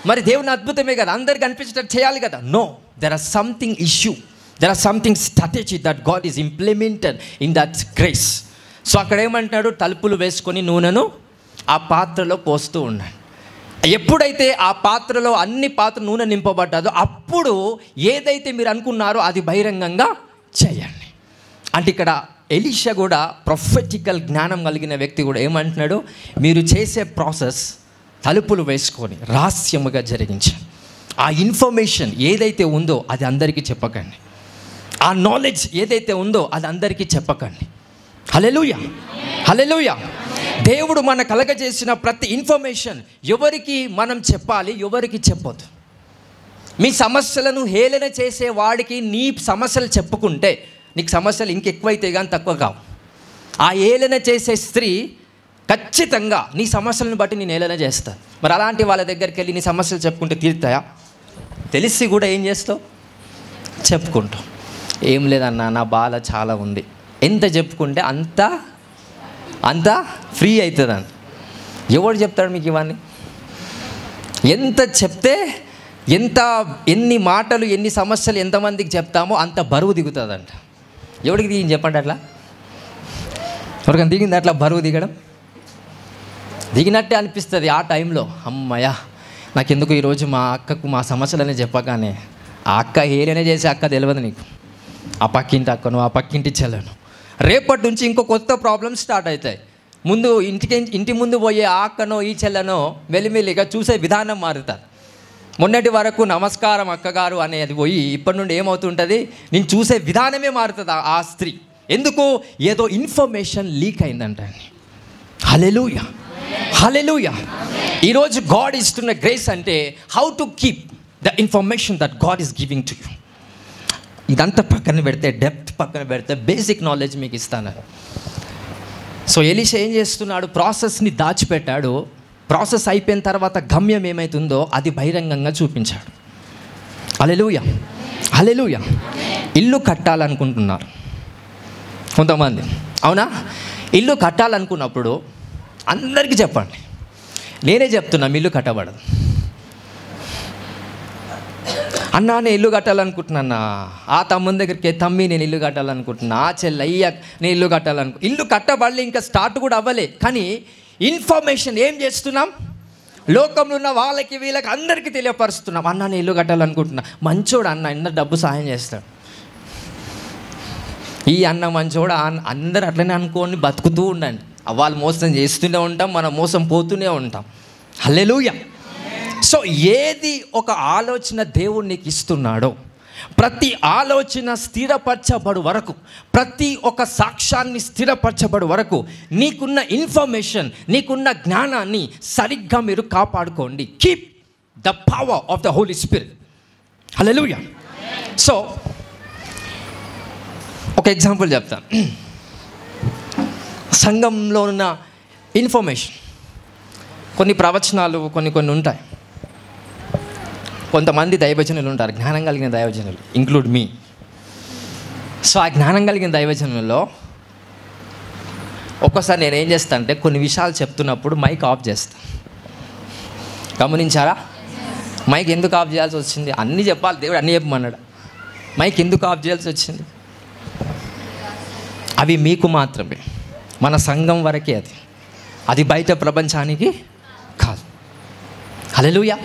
మరి దేవుని అద్భుతమే కదా, అందరికి కనిపించేటట్టు చేయాలి కదా. No, there are something issue, there are something strategy that God is implemented in that grace. So అక్కడ ఏమంటున్నాడు, తలుపులు వేసుకొని నూనెను ఆ పాత్రలో పోస్తూ ఉండండి. ఎప్పుడైతే ఆ పాత్రలో అన్ని పాత్ర నూనె నింపబడ్డాదో అప్పుడు ఏదైతే మీరు అనుకున్నారో అది బహిరంగంగా చేయండి. అంటే ఇక్కడ ఎలీషా కూడా ప్రొఫెటికల్ జ్ఞానం కలిగిన వ్యక్తి కూడా ఏమంటున్నాడు, మీరు చేసే ప్రాసెస్ తలుపులు వేసుకొని రహస్యముగా జరిగించండి. ఆ ఇన్ఫర్మేషన్ ఏదైతే ఉందో అది అందరికీ చెప్పకండి. ఆ నాలెడ్జ్ ఏదైతే ఉందో అది అందరికీ చెప్పకండి. హల్లెలూయా, హల్లెలూయా. దేవుడు మన కలగజేసిన ప్రతి ఇన్ఫర్మేషన్ ఎవరికి మనం చెప్పాలి, ఎవరికి చెప్పొద్దు. మీ సమస్యలను హేళన చేసే వాడికి నీ సమస్యలు చెప్పుకుంటే నీకు సమస్యలు ఇంకెక్కువైతే కానీ తక్కువ కావు. ఆ హేళన చేసే స్త్రీ ఖచ్చితంగా నీ సమస్యలను బట్టి నేను హేళన చేస్తాను. మరి అలాంటి వాళ్ళ దగ్గరికి వెళ్ళి నీ సమస్యలు చెప్పుకుంటే తీరుతాయా? తెలిసి కూడా ఏం చేస్తావు? చెప్పుకుంటావు. ఏం లేదన్నా, నా బాధ చాలా ఉంది. ఎంత చెప్పుకుంటే అంత ఫ్రీ అవుతుందండి. ఎవడు చెప్తాడు మీకు ఇవన్నీ? ఎంత చెప్తే ఎన్ని మాటలు, ఎన్ని సమస్యలు ఎంతమందికి చెప్తామో అంత బరువు దిగుతుందంట. ఎవరికి దిగింది చెప్పండి? అట్లా ఎవరికైనా దిగింది అట్లా బరువు దిగడం? దిగినట్టే అనిపిస్తుంది ఆ టైంలో. అమ్మయ్య, నాకెందుకు ఈరోజు మా అక్కకు మా సమస్యలనే చెప్పగానే, ఆ అక్క ఏలనే చేసే అక్క తెలియదు నీకు. ఆ పక్కింటి అక్కను, ఆ పక్కింటి చెల్లను. రేపటి నుంచి ఇంకో కొత్త ప్రాబ్లమ్స్ స్టార్ట్ అవుతాయి. ఇంటి ముందు పోయే ఆ అక్కనో ఈ చెల్లనో మెల్లిమెల్లిగా చూసే విధానం మారుతారు. మొన్నటి వరకు నమస్కారం అక్కగారు అనేది పోయి ఇప్పటి నుండి ఏమవుతుంటుంది, నేను చూసే విధానమే మారుతుంది ఆ స్త్రీ. ఎందుకు? ఏదో ఇన్ఫర్మేషన్ లీక్ అయిందంట. హల్లెలూయా, హల్లెలూయా. ఈరోజు గాడ్ ఇస్తున్న గ్రేస్ అంటే how to keep the information that God is giving to you. ఇదంతా పక్కన పెడితే, డెప్త్ పక్కన పెడితే, బేసిక్ నాలెడ్జ్ మీకు ఇస్తాను. సో ఎలీషా ఏం చేస్తున్నాడు? ప్రాసెస్ని దాచిపెట్టాడు. ప్రాసెస్ అయిపోయిన తర్వాత గమ్యం ఏమవుతుందో అది బహిరంగంగా చూపించాడు. హల్లెలూయా, హల్లెలూయా. ఇల్లు కట్టాలనుకుంటున్నారు కొంతమంది, అవునా? ఇల్లు కట్టాలనుకున్నప్పుడు అందరికీ చెప్పండి, నేనే చెప్తున్నా, ఇల్లు కట్టబడదు. అన్నా నేను ఇల్లు కట్టాలనుకుంటున్నా, ఆ తమ్ముని దగ్గరికి తమ్మి నేను ఇల్లు కట్టాలనుకుంటున్నా, ఆ చెల్లి అయ్యా నేను ఇల్లు ఇల్లు కట్టబడలే, ఇంకా స్టార్ట్ కూడా అవ్వలే. కానీ ఇన్ఫర్మేషన్ ఏం చేస్తున్నాం? లోకంలో ఉన్న వాళ్ళకి వీళ్ళకి అందరికీ తెలియపరుస్తున్నాం. అన్న నేను ఇల్లు కట్టాలనుకుంటున్నా. మంచోడు అన్న, ఎంత డబ్బు సహాయం చేస్తాడు. ఈ అన్న మంచోడు, అందరు అట్లనే అనుకోని బతుకుతూ ఉండండి. వాళ్ళు మోసం చేస్తూనే ఉంటాం, మనం మోసం పోతూనే ఉంటాం. హల్లెలూయా. సో ఏది ఒక ఆలోచన దేవుడు నీకు ఇస్తున్నాడో, ప్రతి ఆలోచన స్థిరపరచబడు వరకు, ప్రతి ఒక్క సాక్ష్యాన్ని స్థిరపరచబడు వరకు నీకున్న ఇన్ఫర్మేషన్, నీకున్న జ్ఞానాన్ని సరిగ్గా మీరు కాపాడుకోండి. Keep the power of the Holy Spirit. Hallelujah. So ఒక ఎగ్జాంపుల్ చెప్తాను. సంఘంలో ఉన్న ఇన్ఫర్మేషన్, కొన్ని ప్రవచనాలు కొన్ని ఉంటాయి. కొంతమంది దైవజనులు ఉంటారు, జ్ఞానం కలిగిన దైవజనులు, ఇంక్లూడ్ మీ. సో ఆ జ్ఞానం కలిగిన దైవజనులలో ఒక్కోసారి నేను ఏం చేస్తాను అంటే, కొన్ని విషయాలు చెప్తున్నప్పుడు మైక్ ఆఫ్ చేస్తాను. గమనించారా? మైక్ ఎందుకు ఆఫ్ చేయాల్సి వచ్చింది? అన్నీ చెప్పాలి, దేవుడు అన్నీ చెప్పమన్నాడు. మైక్ ఎందుకు ఆఫ్ చేయాల్సి వచ్చింది? అవి మీకు మాత్రమే, మన సంఘం వరకే. అది బయట ప్రపంచానికి కాదు. హల్లెలూయా,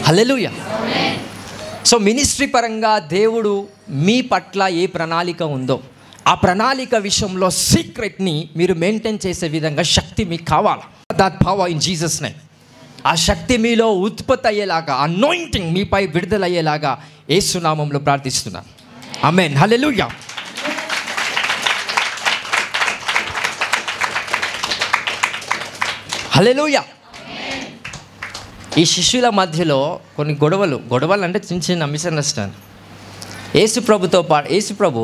హల్లెలూయా. సో మినిస్ట్రీ పరంగా దేవుడు మీ పట్ల ఏ ప్రణాళిక ఉందో, ఆ ప్రణాళిక విషయంలో సీక్రెట్ని మీరు మెయింటైన్ చేసే విధంగా శక్తి మీకు కావాలి. That power in Jesus name. ఆ శక్తి మీలో ఉత్పత్తి అయ్యేలాగా, అనాయింటింగ్ మీపై విడుదలయ్యేలాగా యేసు నామములో ప్రార్థిస్తున్నాను. ఆమేన్, హల్లెలూయా. హల్లెలూయా. ఈ శిష్యుల మధ్యలో కొన్ని గొడవలు అంటే చిన్న చిన్న మిస్అండర్స్టాండింగ్. యేసు ప్రభు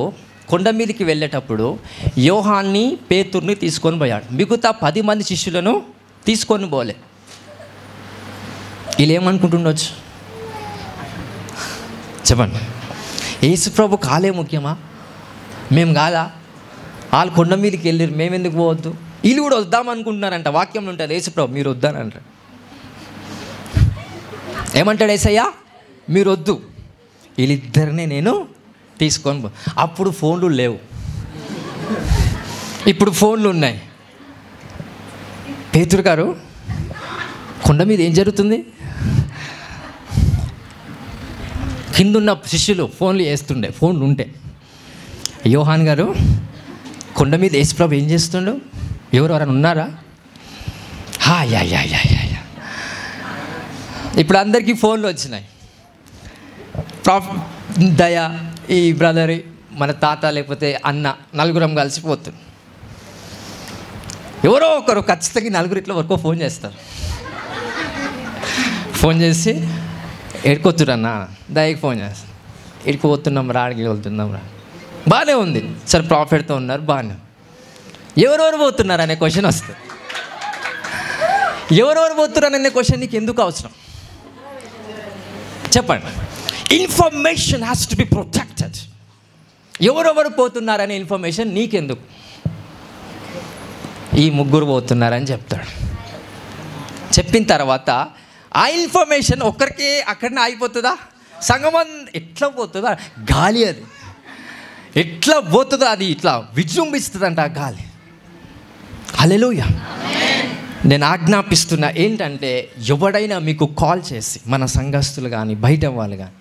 కొండ మీదకి వెళ్ళేటప్పుడు యోహాన్ని, పేతుర్ని తీసుకొని పోయాడు. మిగతా 10 మంది శిష్యులను తీసుకొని పోలే. వీళ్ళు ఏమనుకుంటుండొచ్చు చెప్పండి? యేసు ప్రభు కాలే ముఖ్యమా? మేము కాదా? వాళ్ళు కొండ మీదకి వెళ్ళారు, మేము ఎందుకు పోవద్దు? వీళ్ళు కూడా వద్దామనుకుంటున్నారంట. వాక్యంలో ఉంటారు, యేసు ప్రభు మీరు వద్దానంటారు. ఏమంటాడు యేసయ్య? మీరు వద్దు, వీళ్ళిద్దరినే నేను తీసుకొని అప్పుడు ఫోన్లు లేవు, ఇప్పుడు ఫోన్లు ఉన్నాయి. పేతురు గారు కొండ మీద ఏం జరుగుతుంది? కిందున్న శిష్యులు ఫోన్లు చేస్తుండే, ఫోన్లు ఉంటే. యోహాన్ గారు కొండ మీద యేసు ప్రభు ఏం చేస్తుండో, ఎవరెవరైనా ఉన్నారా? యా. ఇప్పుడు అందరికీ ఫోన్లు వచ్చినాయి. దయ, ఈ బ్రదర్, మన తాత లేకపోతే అన్న, నలుగురం కలిసిపోతుంది. ఎవరో ఒకరు ఖచ్చితంగా నలుగురు ఇట్లా వరకు ఫోన్ చేస్తారు. ఫోన్ చేసి ఎడుకొత్తురన్న, దయకి ఫోన్ చేస్తాను, ఎడుకుపోతున్నాం రా, అడిగి వెళ్తున్నాం రా. బాగానే ఉంది, సరే ప్రాఫిట్తో ఉన్నారు, బాగానే. ఎవరెవరు పోతున్నారు అనే క్వశ్చన్ వస్తుంది. ఎవరెవరు పోతున్నారు అనే క్వశ్చన్ నీకు ఎందుకు అవసరం చెప్పండి? Information has to be protected. ఎవరెవరు పోతున్నారనే ఇన్ఫర్మేషన్ నీకెందుకు? ఈ ముగ్గురు పోతున్నారని చెప్తాడు. చెప్పిన తర్వాత ఆ ఇన్ఫర్మేషన్ ఒక్కరికే అక్కడనే ఆగిపోతుందా? సంగమం ఎట్లా పోతుందా? గాలి, అది ఎట్లా పోతుందో అది ఇట్లా విజృంభిస్తుందంట ఆ గాలి. హల్లెలూయా. నేను ఆజ్ఞాపిస్తున్నా ఏంటంటే, ఎవడైనా మీకు కాల్ చేసి, మన సంఘస్థులు కానీ బయట వాళ్ళు కానీ,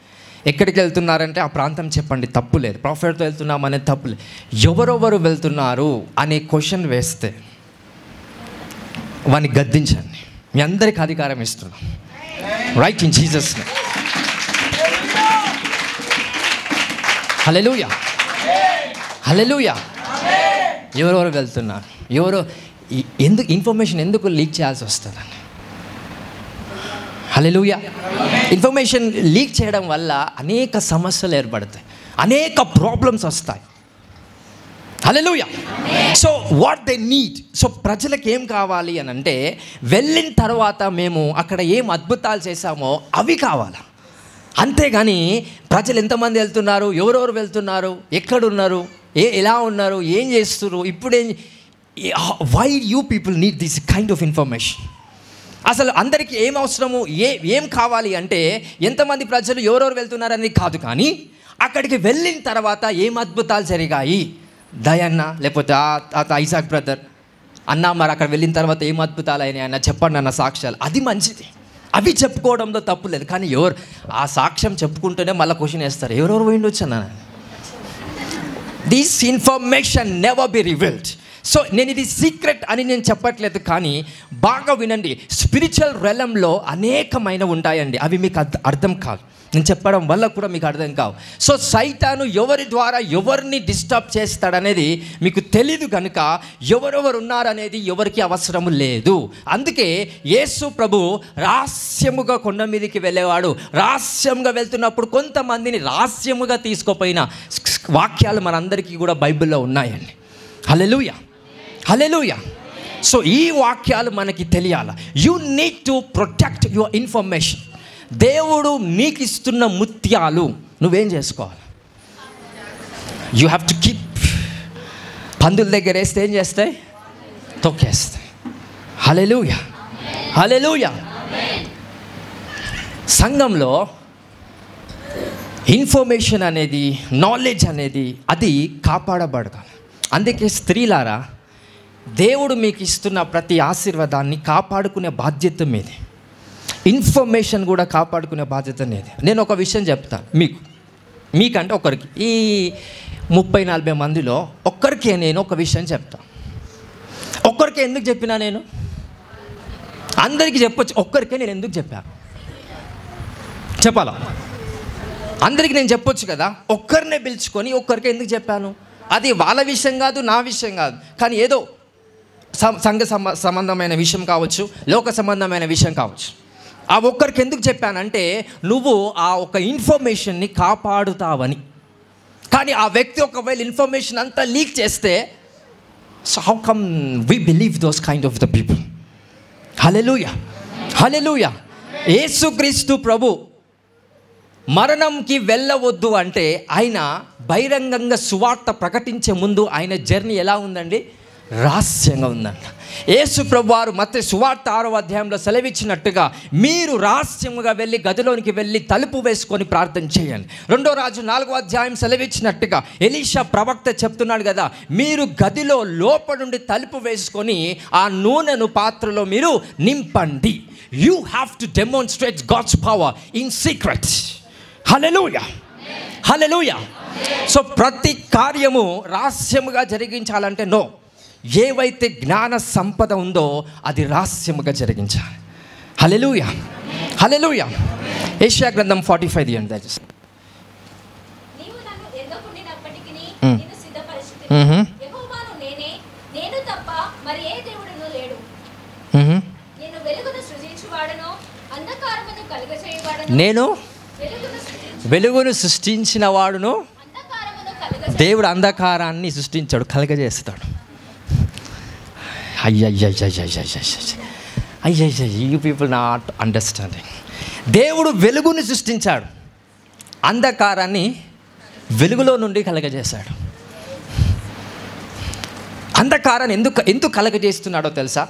ఎక్కడికి వెళ్తున్నారంటే ఆ ప్రాంతం చెప్పండి, తప్పు లేదు. ప్రాఫిట్తో వెళ్తున్నాం అనేది తప్పు లేదు. ఎవరెవరు వెళ్తున్నారు అనే క్వశ్చన్ వేస్తే వాడిని గద్దించండి. మీ అందరికి అధికారం ఇస్తున్నాం, right, in Jesus name. Hallelujah, హల్లెలూయా. ఎవరెవరు వెళ్తున్నారు? ఎందుకు ఇన్ఫర్మేషన్ ఎందుకు లీక్ చేయాల్సి వస్తుందని. హల్లెలూయా. ఇన్ఫర్మేషన్ లీక్ చేయడం వల్ల అనేక సమస్యలు ఏర్పడతాయి, అనేక ప్రాబ్లమ్స్ వస్తాయి. Hallelujah. So what they need, so ప్రజలకు ఏం కావాలి అని అంటే, వెళ్ళిన తర్వాత మేము అక్కడ ఏం అద్భుతాలు చేశామో అవి కావాలి. అంతేగాని ప్రజలు ఎంతమంది వెళ్తున్నారు, ఎవరెవరు వెళ్తున్నారు, ఎక్కడున్నారు, ఎలా ఉన్నారు, ఏం చేస్తున్నారు, ఇప్పుడేం, why you people need this kind of information. అసలు అందరికీ ఏం అవసరము, ఏం కావాలి అంటే ఎంతమంది ప్రజలు ఎవరెవరు వెళ్తున్నారని కాదు, కానీ అక్కడికి వెళ్ళిన తర్వాత ఏం అద్భుతాలు జరిగాయి, దయన్న లేకపోతే ఐజాక్ బ్రదర్ అన్న, మరి అక్కడ వెళ్ళిన తర్వాత ఏం అద్భుతాలు అయినాయి అన్న చెప్పండి అన్న సాక్ష్యాలు, అది మంచిది, అవి చెప్పుకోవడంలో తప్పు లేదు. కానీ ఎవరు ఆ సాక్ష్యం చెప్పుకుంటూనే మళ్ళీ క్వశ్చన్ వేస్తారు, ఎవరెవరు పోయిండొచ్చు అన్న. This information never be revealed. So నేను ఇది సీక్రెట్ అని నేను చెప్పట్లేదు, కానీ బాగా వినండి. స్పిరిచువల్ రెలంలో అనేకమైన ఉంటాయండి, అవి మీకు అర్థం కాదు, నేను చెప్పడం వల్ల కూడా మీకు అర్థం కావు. సో సైతాను ఎవరి ద్వారా ఎవరిని డిస్టర్బ్ చేస్తాడనేది మీకు తెలీదు కనుక ఎవరెవరు ఉన్నారనేది ఎవరికి అవసరం లేదు. అందుకే యేసు ప్రభు రహస్యముగా కొండ మీదకి వెళ్ళేవాడు. రహస్యంగా వెళ్తున్నప్పుడు కొంతమందిని రహస్యముగా తీసుకుపోయిన వాక్యాలు మనందరికీ కూడా బైబిల్లో ఉన్నాయండి. హల్లెలూయా, హల్లెలూయా. సో ఈ వాక్యాలు మనకి తెలియాలి. You need to protect your information. దేవుడు నీకు ఇస్తున్న ముత్యాలు నువ్వేం చేసుకోవాలి? You have to keep. పందుల దగ్గర వేస్తే ఏం చేస్తాయి? తొక్కేస్తాయి. హల్లెలూయా, హల్లెలూయా. సంఘంలో ఇన్ఫర్మేషన్ అనేది, నాలెడ్జ్ అనేది, అది కాపాడబడాలి. అందుకే స్త్రీలారా, దేవుడు మీకు ఇస్తున్న ప్రతి ఆశీర్వాదాన్ని కాపాడుకునే బాధ్యత మీదే, ఇన్ఫర్మేషన్ కూడా కాపాడుకునే బాధ్యత మీదే. నేను ఒక విషయం చెప్తాను మీకంటే ఒకరికి, ఈ 30-40 మందిలో ఒక్కరికే నేను ఒక విషయం చెప్తాను. ఒక్కరికే ఎందుకు చెప్పినా? నేను అందరికీ చెప్పొచ్చు, ఒక్కరికే నేను ఎందుకు చెప్పాను చెప్పాలా? అందరికీ నేను చెప్పొచ్చు కదా, ఒక్కరినే పిలుచుకొని ఒక్కరికే ఎందుకు చెప్పాను? అది వాళ్ళ విషయం కాదు, నా విషయం కాదు, కానీ ఏదో సంఘ సంబంధమైన విషయం కావచ్చు, లోక సంబంధమైన విషయం కావచ్చు. ఆ ఒక్కరికి ఎందుకు చెప్పానంటే, నువ్వు ఆ ఒక ఇన్ఫర్మేషన్ని కాపాడుతావని. కానీ ఆ వ్యక్తి ఒకవేళ ఇన్ఫర్మేషన్ అంతా లీక్ చేస్తే, so how come we believe those kind of the people? Hallelujah, hallelujah. యేసుక్రీస్తు ప్రభు మరణంకి వెళ్ళవద్దు అంటే ఆయన బహిరంగంగా సువార్త ప్రకటించే ముందు ఆయన జర్నీ ఎలా ఉందండి? రహస్యంగా ఉందంట. యేసు ప్రభువారు మత్తయి సువార్త 6వ అధ్యాయంలో సెలవిచ్చినట్టుగా, మీరు రహస్యముగా వెళ్ళి గదిలోనికి వెళ్ళి తలుపు వేసుకొని ప్రార్థన చేయండి. 2వ రాజు 4వ అధ్యాయం సెలవిచ్చినట్టుగా ఎలీషా ప్రవక్త చెప్తున్నాడు కదా, మీరు గదిలో లోపల నుండి తలుపు వేసుకొని ఆ నూనెను పాత్రలో మీరు నింపండి. You have to demonstrate God's power in secret. Hallelujah, hallelujah. So ప్రతి కార్యము రహస్యముగా జరిగించాలంటే నో. ఏవైతే జ్ఞాన సంపద ఉందో అది రహస్యముగా జరిగించాలి. హల్లెలూయా, హల్లెలూయా. యెషయా గ్రంథం 45 తీయండి దయచేసి. నీవు నన్ను ఎరుగకుండినప్పటికిని నిన్ను సిద్ధపరిచితిని. యెహోవాను నేనే, నేను తప్ప మరి ఏ దేవుడును లేడు. నేను వెలుగును సృజించువాడను, అంధకారమును కలుగజేయువాడను. నేను వెలుగును సృష్టించిన వాడును, దేవుడు అంధకారాన్ని సృష్టించాడు, కలగజేస్తాడు. You people not understanding. దేవుడు వెలుగుని సృష్టించాడు, అంధకారాన్ని వెలుగులో నుండి కలగజేశాడు. అంధకారాన్ని ఎందుకు కలగజేస్తున్నాడో తెలుసా?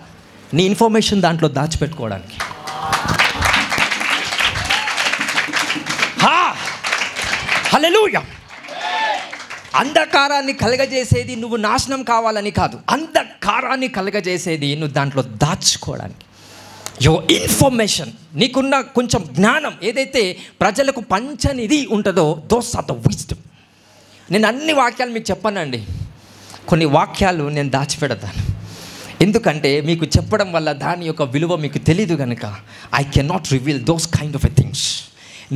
నీ ఇన్ఫర్మేషన్ దాంట్లో దాచిపెట్టుకోవడానికి. హల్లెలూయా. అంధకారాన్ని కలగజేసేది నువ్వు నాశనం కావాలని కాదు, అంధకారాన్ని కలగజేసేది నువ్వు దాంట్లో దాచుకోవడానికి. యువర్ ఇన్ఫర్మేషన్, నీకున్న కొంచెం జ్ఞానం ఏదైతే ప్రజలకు పంచనిది ఉంటుందో, దోస్ ఆర్ ద విజ్డమ్. నేను అన్ని వాక్యాలు మీకు చెప్పానండి, కొన్ని వాక్యాలు నేను దాచిపెడతాను. ఎందుకంటే మీకు చెప్పడం వల్ల దాని యొక్క విలువ మీకు తెలీదు కనుక I can not reveal those kind of a things.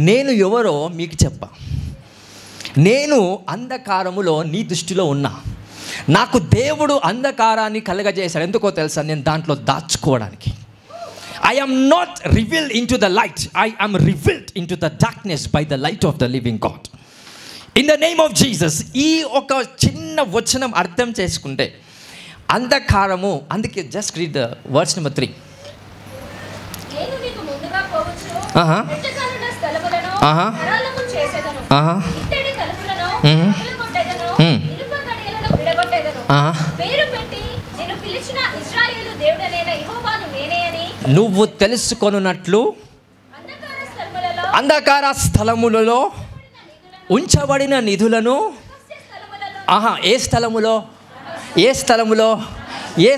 నేను ఎవరో మీకు చెప్పా. నేను అంధకారములో నీ దృష్టిలో ఉన్నా, నాకు దేవుడు అంధకారాన్ని కలగజేశాడు. ఎందుకో తెలుసా? నేను దాంట్లో దాచుకోవడానికి. I am not revealed into the light. I am revealed into the darkness by the light of the living God. In the name of Jesus. ఈ ఒక చిన్న వచనం అర్థం చేసుకుంటే అంధకారము, అందుకే just read the words number 3. నువ్వు తెలుసుకొనున్నట్లు అంధకార స్థలములలో ఉంచబడిన నిధులను, ఏ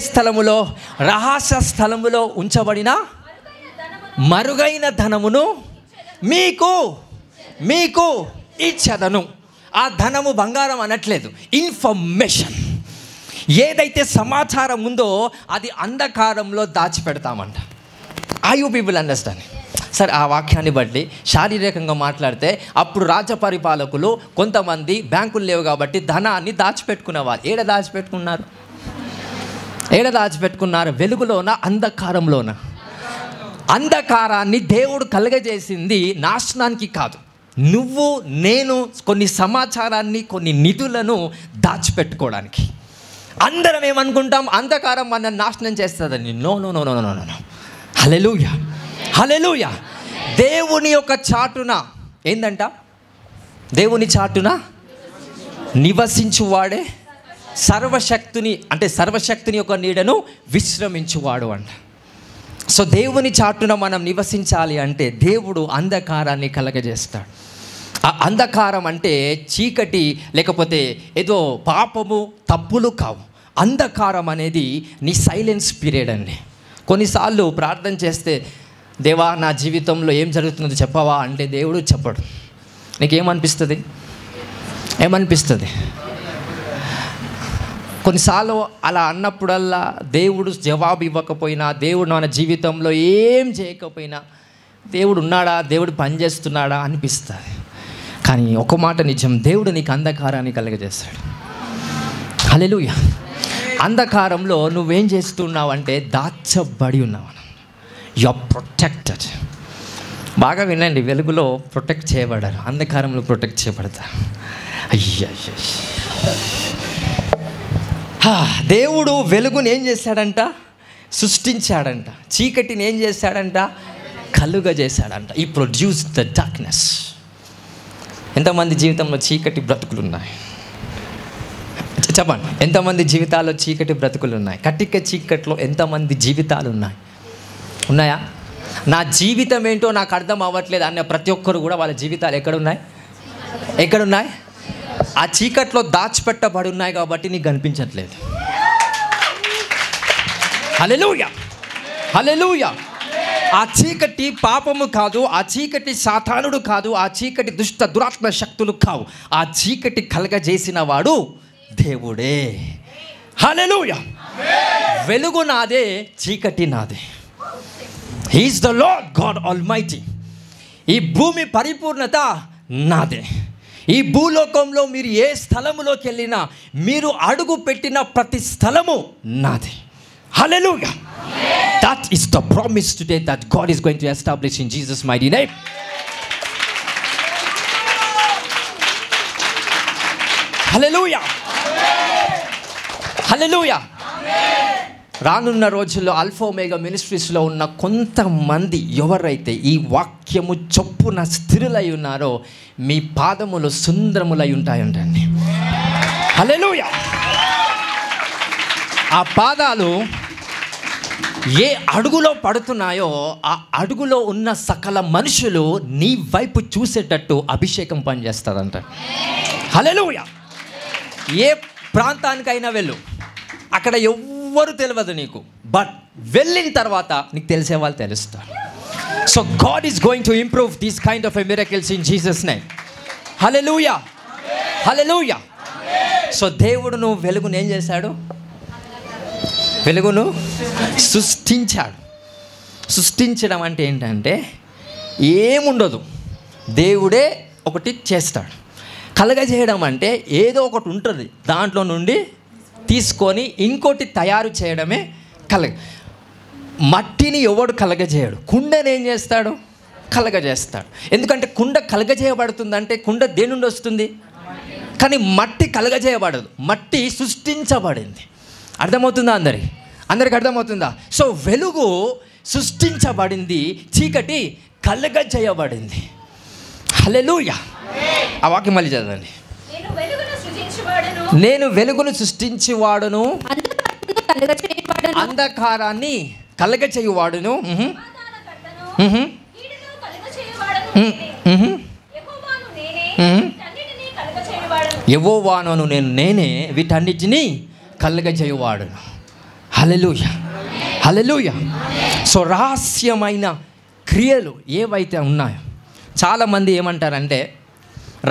స్థలములో రహస్య స్థలములో ఉంచబడిన మరుగైన ధనమును మీకు ఇచ్చెదను. ఆ ధనము బంగారం అనట్లేదు, ఇన్ఫర్మేషన్. ఏదైతే సమాచారం ఉందో అది అంధకారంలో దాచిపెడతామంట. I you people understand? సరే, ఆ వాక్యాన్ని బట్టి శారీరకంగా మాట్లాడితే అప్పుడు రాజ్య పరిపాలకులు కొంతమంది బ్యాంకులు లేవు కాబట్టి ధనాన్ని దాచిపెట్టుకునేవారు. ఏడ దాచిపెట్టుకున్నారు? వెలుగులోన, అంధకారంలోన? అంధకారాన్ని దేవుడు కలగజేసింది నాశనానికి కాదు. నువ్వు నేను కొన్ని సమాచారాన్ని, కొన్ని నిధులను దాచిపెట్టుకోవడానికి. అందరం ఏమనుకుంటాం? అంధకారం మన నాశనం చేస్తుందని. నో. హల్లెలూయా. దేవుని యొక్క చాటున ఏందంట? దేవుని చాటున నివసించువాడే సర్వశక్తుని యొక్క నీడను విశ్రమించువాడు అంట. సో దేవుని చాటున మనం నివసించాలి అంటే దేవుడు అంధకారాన్ని కలగజేస్తాడు. ఆ అంధకారం అంటే చీకటి, లేకపోతే ఏదో పాపము, తప్పులు కావు. అంధకారం అనేది నీ సైలెన్స్ పీరియడ్ అండి. కొన్నిసార్లు ప్రార్థన చేస్తే, దేవా నా జీవితంలో ఏం జరుగుతుందో చెప్పవా అంటే దేవుడు చెప్పడు. నీకేమనిపిస్తుంది? కొన్నిసార్లు అలా అన్నప్పుడల్లా దేవుడు జవాబు ఇవ్వకపోయినా, దేవుడు మన జీవితంలో ఏం చేయకపోయినా, దేవుడు ఉన్నాడా, దేవుడు పనిచేస్తున్నాడా అనిపిస్తుంది. కానీ ఒక మాట నిజం, దేవుడు నీకు అంధకారాన్ని కలగజేస్తాడు. హల్లెలూయా. అంధకారంలో నువ్వేం చేస్తున్నావు అంటే దాచబడి ఉన్నావు. You are protected. బాగా వినండి, వెలుగులో ప్రొటెక్ట్ చేయబడారు, అంధకారంలో ప్రొటెక్ట్ చేయబడతారు. దేవుడు వెలుగుని ఏం చేశాడంట? సృష్టించాడంట. చీకటిని ఏం చేశాడంట? కలుగజేశాడంట. ఈ ప్రొడ్యూస్ ద డార్క్నెస్. ఎంతమంది జీవితంలో చీకటి బ్రతుకులు ఉన్నాయి? చెప్పండి, ఎంతమంది జీవితాల్లో చీకటి బ్రతుకులు ఉన్నాయి? కటిక చీకట్లో ఎంతమంది జీవితాలు ఉన్నాయా? నా జీవితం ఏంటో నాకు అర్థం అవ్వట్లేదు అన్న ప్రతి ఒక్కరు కూడా వాళ్ళ జీవితాలు ఎక్కడున్నాయి? ఆ చీకట్లో దాచిపెట్టబడి ఉన్నాయి కాబట్టి నీకు కనిపించట్లేదు. హల్లెలూయా. ఆ చీకటి పాపము కాదు, ఆ చీకటి సాతానుడు కాదు, ఆ చీకటి దురాత్మ శక్తులు కావు. ఆ చీకటి కలగజేసిన వాడు దేవుడే. హల్లెలూయా. వెలుగు నాదే, చీకటి నాదే. He is the lord God almighty. ఈ భూమి పరిపూర్ణత నాదే. ఈ భూలోకంలో మీరు ఏ స్థలములోకి వెళ్ళినా, మీరు అడుగు పెట్టిన ప్రతి స్థలము నాదే. హల్లెలూయా. That is the promise today that God is going to establish in Jesus' mighty name. Hallelujah. Hallelujah. రానున్న రోజుల్లో ఆల్ఫా ఒమేగా మినిస్ట్రీస్లో ఉన్న కొంతమంది ఎవరైతే ఈ వాక్యము చొప్పున స్థిరులై ఉన్నారో మీ పాదములు సుందరములై ఉంటాయంటండి. హల్లెలూయా. ఆ పాదాలు ఏ అడుగులో పడుతున్నాయో ఆ అడుగులో ఉన్న సకల మనుషులు నీ వైపు చూసేటట్టు అభిషేకం పనిచేస్తుందంట. హల్లెలూయా. ఏ ప్రాంతానికైనా వెళ్ళు, అక్కడ ఎవ్వరు తెలియదు నీకు, బట్ వెళ్ళిన తర్వాత నీకు తెలిసే వాళ్ళు తెలుస్తారు. So God is going to improve these kind of miracles in Jesus name. Hallelujah. Hallelujah. So దేవుడు నువ్వు వెలుగును ఏం చేశాడు? వెలుగును సృష్టించాడు. సృష్టించడం అంటే ఏంటంటే ఏముండదు, దేవుడే ఒకటి చేస్తాడు. కలగజేయడం అంటే ఏదో ఒకటి ఉంటుంది, దాంట్లో నుండి తీసుకొని ఇంకోటి తయారు చేయడమే మట్టిని ఎవడు కలగజేయడు, కుండని ఏం చేస్తాడు? కలగజేస్తాడు. ఎందుకంటే కుండ కలగజేయబడుతుందంటే కుండ దేని నుండి వస్తుంది? కానీ మట్టి కలగజేయబడదు, మట్టి సృష్టించబడింది. అర్థమవుతుందా? అందరికి అర్థమవుతుందా? సో వెలుగు సృష్టించబడింది, చీకటి కలగజేయబడింది. హల్లెలూయా. ఆ వాక్యం మళ్ళీ చదవండి. నేను వెలుగును సృష్టించేవాడును, అంధకారాన్ని కలగచేయువాడును, యెహోవాను నేనే వీటన్నిటిని కలగచేయువాడును. హల్లెలూయా, హల్లెలూయా. సో రహస్యమైన క్రియలు ఏవైతే ఉన్నాయో, చాలామంది ఏమంటారంటే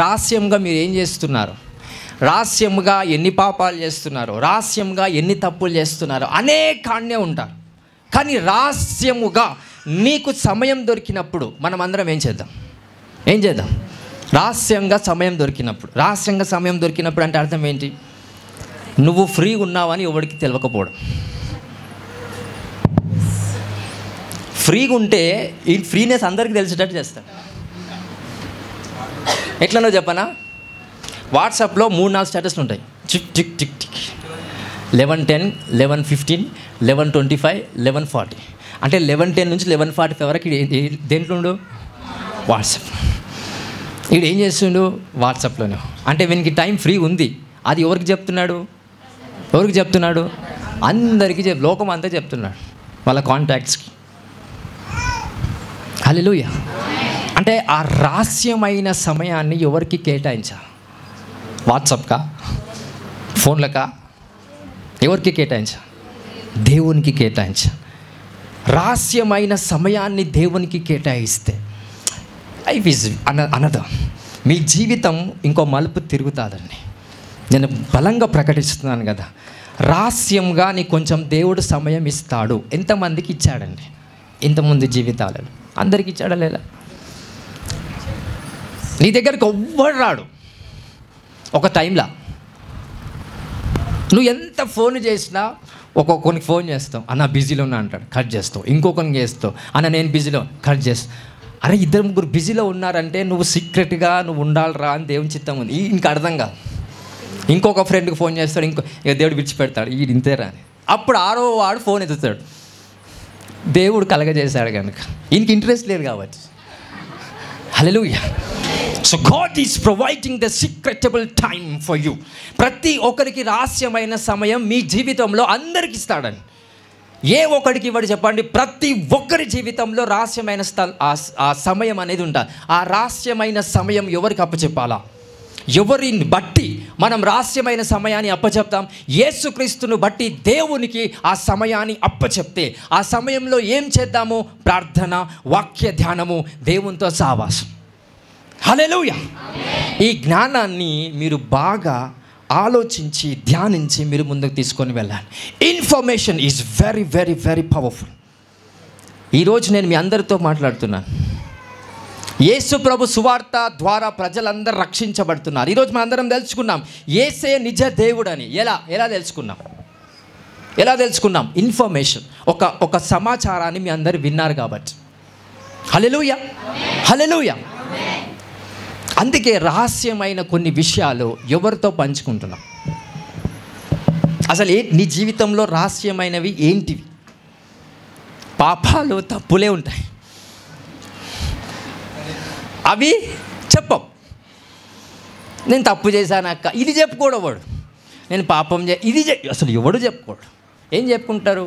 రహస్యంగా మీరు ఏం చేస్తున్నారు, రహస్యంగా ఎన్ని పాపాలు చేస్తున్నారు, రహస్యంగా ఎన్ని తప్పులు చేస్తున్నారు అనేకాన్నే ఉంటారు. కానీ రహస్యముగా నీకు సమయం దొరికినప్పుడు మనం అందరం ఏం చేద్దాం? రహస్యంగా సమయం దొరికినప్పుడు అంటే అర్థం ఏంటి? నువ్వు ఫ్రీగా ఉన్నావని ఎవరికి తెలియకపోవడం. ఫ్రీగా ఉంటే ఈ ఫ్రీనెస్ అందరికీ తెలిసేటట్టు చేస్తాడు. ఎట్లనో చెప్పనా? వాట్సాప్లో 3-4 స్టేటస్లు ఉంటాయి. Tick tick tick tick 11:10, 11:15, 11:25, 11:40. అంటే 11:10 నుంచి 11:45 వరకు దేంట్లో ఉండు? వాట్సాప్. వీడు ఏం చేస్తుండు? వాట్సాప్లోనే. అంటే వీనికి టైం ఫ్రీ ఉంది. అది ఎవరికి చెప్తున్నాడు? అందరికీ లోకం అంతా చెప్తున్నాడు, వాళ్ళ కాంటాక్ట్స్కి. హల్లెలూయా. అంటే ఆ రహస్యమైన సమయాన్ని ఎవరికి కేటాయించాలి? వాట్సాప్కా, ఫోన్లకా? ఎవరికి కేటాయించా? దేవునికి కేటాయించా. రహస్యమైన సమయాన్ని దేవునికి కేటాయిస్తే లైఫ్ ఈజ్ అనదర్. మీ జీవితం ఇంకో మలుపు తిరుగుతుందండి. నేను బలంగా ప్రకటిస్తున్నాను కదా, రహస్యంగా నీకు కొంచెం దేవుడు సమయం ఇస్తాడు. ఎంతమందికి ఇచ్చాడండి? ఇంతమంది జీవితాలలో అందరికి ఇచ్చాడా లేదా? నీ దగ్గరికి ఎవ్వడు రాడు ఒక టైంలో. నువ్వు ఎంత ఫోన్ చేసినా ఒక్కొక్కరికి ఫోన్ చేస్తావు, అన్న బిజీలో ఉన్నా అంటాడు, కట్ చేస్తావు. ఇంకొకరికి చేస్తావు, అన్న నేను బిజీలో, కట్ చేస్తావు. అరే 2-3 బిజీలో ఉన్నారంటే నువ్వు సీక్రెట్గా నువ్వు ఉండాలిరా అని దేవుని చిత్తం ఉంది. ఇంకా అర్థం కాదు. ఇంకొక ఫ్రెండ్కి ఫోన్ చేస్తాడు, ఇక దేవుడు విడిచిపెడతాడు, ఈ ఇంతేరా అని. అప్పుడు 6వ వాడు ఫోన్ ఎత్తుతాడు. దేవుడు కలగజేశాడు కనుక ఈయనకి ఇంట్రెస్ట్ లేదు కాబట్టి. Hallelujah. So God is providing the secretable time for you. ప్రతి ఒక్కరికి రహస్యమైన సమయం మీ జీవితంలో అందరికి ఇస్తాడని. ఏ ఒక్కడికి ఇవ్వడు చెప్పండి? ప్రతి ఒక్కరి జీవితంలో రహస్యమైన ఆ సమయం అనేది ఉంటుంది. ఆ రహస్యమైన సమయం ఎవరికి అప్పచెప్పాలా? ఎవరిని బట్టి మనం రహస్యమైన సమయాన్ని అప్పచెప్తాం? యేసుక్రీస్తును బట్టి దేవునికి ఆ సమయాన్ని అప్పచెప్తే ఆ సమయంలో ఏం చేద్దాము? ప్రార్థన, వాక్య ధ్యానము, దేవునితో సహవాసం. హల్లెలూయా. ఈ జ్ఞానాన్ని మీరు బాగా ఆలోచించి ధ్యానించి మీరు ముందుకు తీసుకొని వెళ్ళాలి. Information is very very very powerful. ఈరోజు నేను మీ అందరితో మాట్లాడుతున్నాను. యేసు ప్రభు సువార్త ద్వారా ప్రజలందరూ రక్షించబడుతున్నారు. ఈరోజు మనం అందరం తెలుసుకున్నాం యేసే నిజ దేవుడని. ఎలా తెలుసుకున్నాం? ఇన్ఫర్మేషన్, ఒక సమాచారాన్ని మీ అందరు విన్నారు కాబట్టి. హల్లెలూయా, హల్లెలూయా. అందుకే రహస్యమైన కొన్ని విషయాలు ఎవరితో పంచుకుంటున్నాం? అసలు నీ జీవితంలో రహస్యమైనవి ఏంటివి? పాపాలు, తప్పులే ఉంటాయి, అవి చెప్పం. నేను తప్పు చేశాను అక్క, ఇది చెప్పుకోడు వాడు. నేను పాపం అసలు ఎవడు చెప్పుకోడు. ఏం చెప్పుకుంటారు?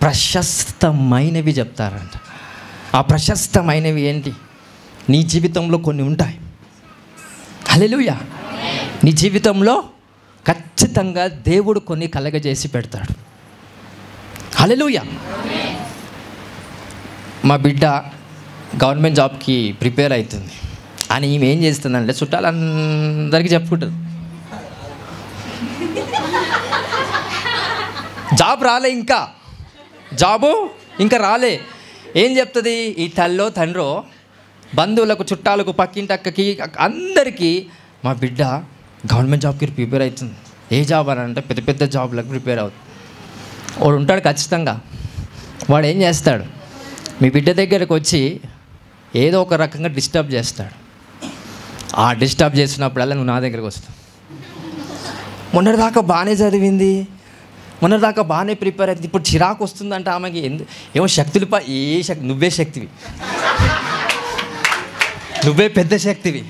ప్రశస్తమైనవి చెప్తారంట. ఆ ప్రశస్తమైనవి ఏంటి? నీ జీవితంలో కొన్ని ఉంటాయి. హల్లెలూయా. నీ జీవితంలో ఖచ్చితంగా దేవుడు కొన్ని కలగజేసి పెడతాడు. హల్లెలూయా. మా బిడ్డ గవర్నమెంట్ జాబ్కి ప్రిపేర్ అవుతుంది అని ఈమె ఏం చేస్తుందంటే చుట్టాలందరికీ చెప్పుకుంటుంది. జాబు ఇంకా రాలే. ఏం చెప్తుంది? ఈ తల్లో తండ్రో బంధువులకు, చుట్టాలకు, పక్కింటి అక్కకి, అందరికీ మా బిడ్డ గవర్నమెంట్ జాబ్కి ప్రిపేర్ అవుతుంది. ఏ జాబ్ అని అంటే పెద్ద పెద్ద జాబ్లకు ప్రిపేర్ అవుతుంది. వాడు ఉంటాడు ఖచ్చితంగా. వాడు ఏం చేస్తాడు, మీ బిడ్డ దగ్గరకు వచ్చి ఏదో ఒక రకంగా డిస్టర్బ్ చేస్తాడు. ఆ డిస్టర్బ్ చేసినప్పుడల్లా నువ్వు నా దగ్గరకు వస్తావు. మొన్నటిదాకా బాగానే చదివింది, మొన్నటిదాకా బాగానే ప్రిపేర్ అవుతుంది, ఇప్పుడు చిరాకు వస్తుందంటే ఆమెకి ఏమో శక్తులు నువ్వే శక్తివి, నువ్వే పెద్ద శక్తివి.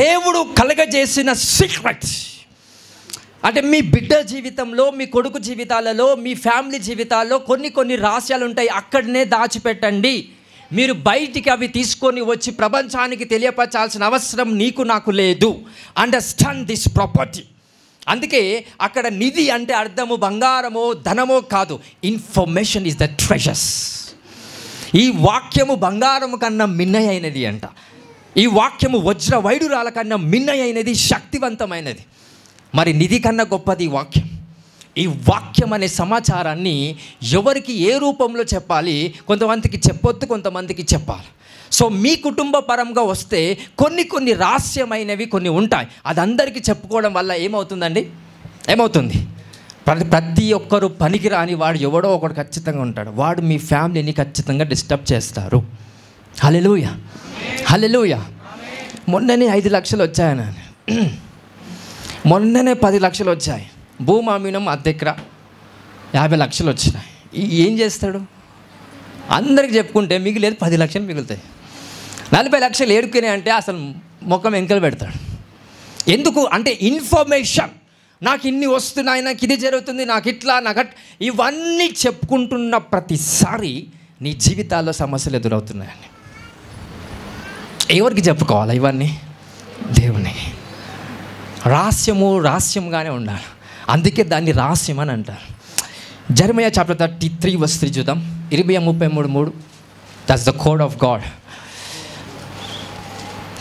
దేవుడు కలగజేసిన సీక్రెట్ అంటే మీ బిడ్డ జీవితంలో, మీ కొడుకు జీవితాలలో, మీ ఫ్యామిలీ జీవితాల్లో కొన్ని రహస్యాలు ఉంటాయి. అక్కడనే దాచిపెట్టండి. మీరు బయటికి అవి తీసుకొని వచ్చి ప్రపంచానికి తెలియపరచాల్సిన అవసరం నీకు నాకు లేదు. Understand this property. అందుకే అక్కడ నిధి అంటే అర్థము బంగారమో ధనమో కాదు. Information is the treasures. ఈ వాక్యము బంగారము కన్నా మిన్నయైనది అంట. ఈ వాక్యము వజ్ర వైడూరాల కన్నా మిన్నయైనది, శక్తివంతమైనది. మరి నిధి కన్నా గొప్పది ఈ వాక్యం. ఈ వాక్యం అనే సమాచారాన్ని ఎవరికి ఏ రూపంలో చెప్పాలి, కొంతమందికి చెప్పొద్దు, కొంతమందికి చెప్పాలి. సో మీ కుటుంబ పరంగా వస్తే కొన్ని రహస్యమైనవి కొన్ని ఉంటాయి. అది అందరికీ చెప్పుకోవడం వల్ల ఏమవుతుంది? ప్రతి ఒక్కరు పనికిరాని వాడు ఎవడో ఒకడు ఖచ్చితంగా ఉంటాడు. వాడు మీ ఫ్యామిలీని ఖచ్చితంగా డిస్టర్బ్ చేస్తారు. హల్లెలూయా, హల్లెలూయా. మొన్ననే 5 లక్షలు వచ్చాయని, మొన్ననే 10 లక్షలు వచ్చాయి. భూమి అమ్మినం అద్దె దగ్గర 50 లక్షలు వచ్చినాయి. ఏం చేస్తాడు? అందరికి చెప్పుకుంటే మిగిలేదు 10 లక్షలు మిగులుతాయి. 40 లక్షలు ఏడుకునే అంటే అసలు ముఖం ఎంకలు పెడతాడు. ఎందుకు అంటే ఇన్ఫర్మేషన్. నాకు ఇన్ని వస్తున్నాయి, నాకు ఇది జరుగుతుంది, నాకు ఇట్లా, ఇవన్నీ చెప్పుకుంటున్న ప్రతిసారి నీ జీవితాల్లో సమస్యలు ఎదురవుతున్నాయని. ఎవరికి చెప్పుకోవాలి ఇవన్నీ? దేవునికి. రహస్యంగానే ఉండాలి. అందుకే దాన్ని రహస్యం అని అంటారు. జెరమయా చాప్టర్ 33 verse 3 చూద్దాం. 33:3. That's the code of God.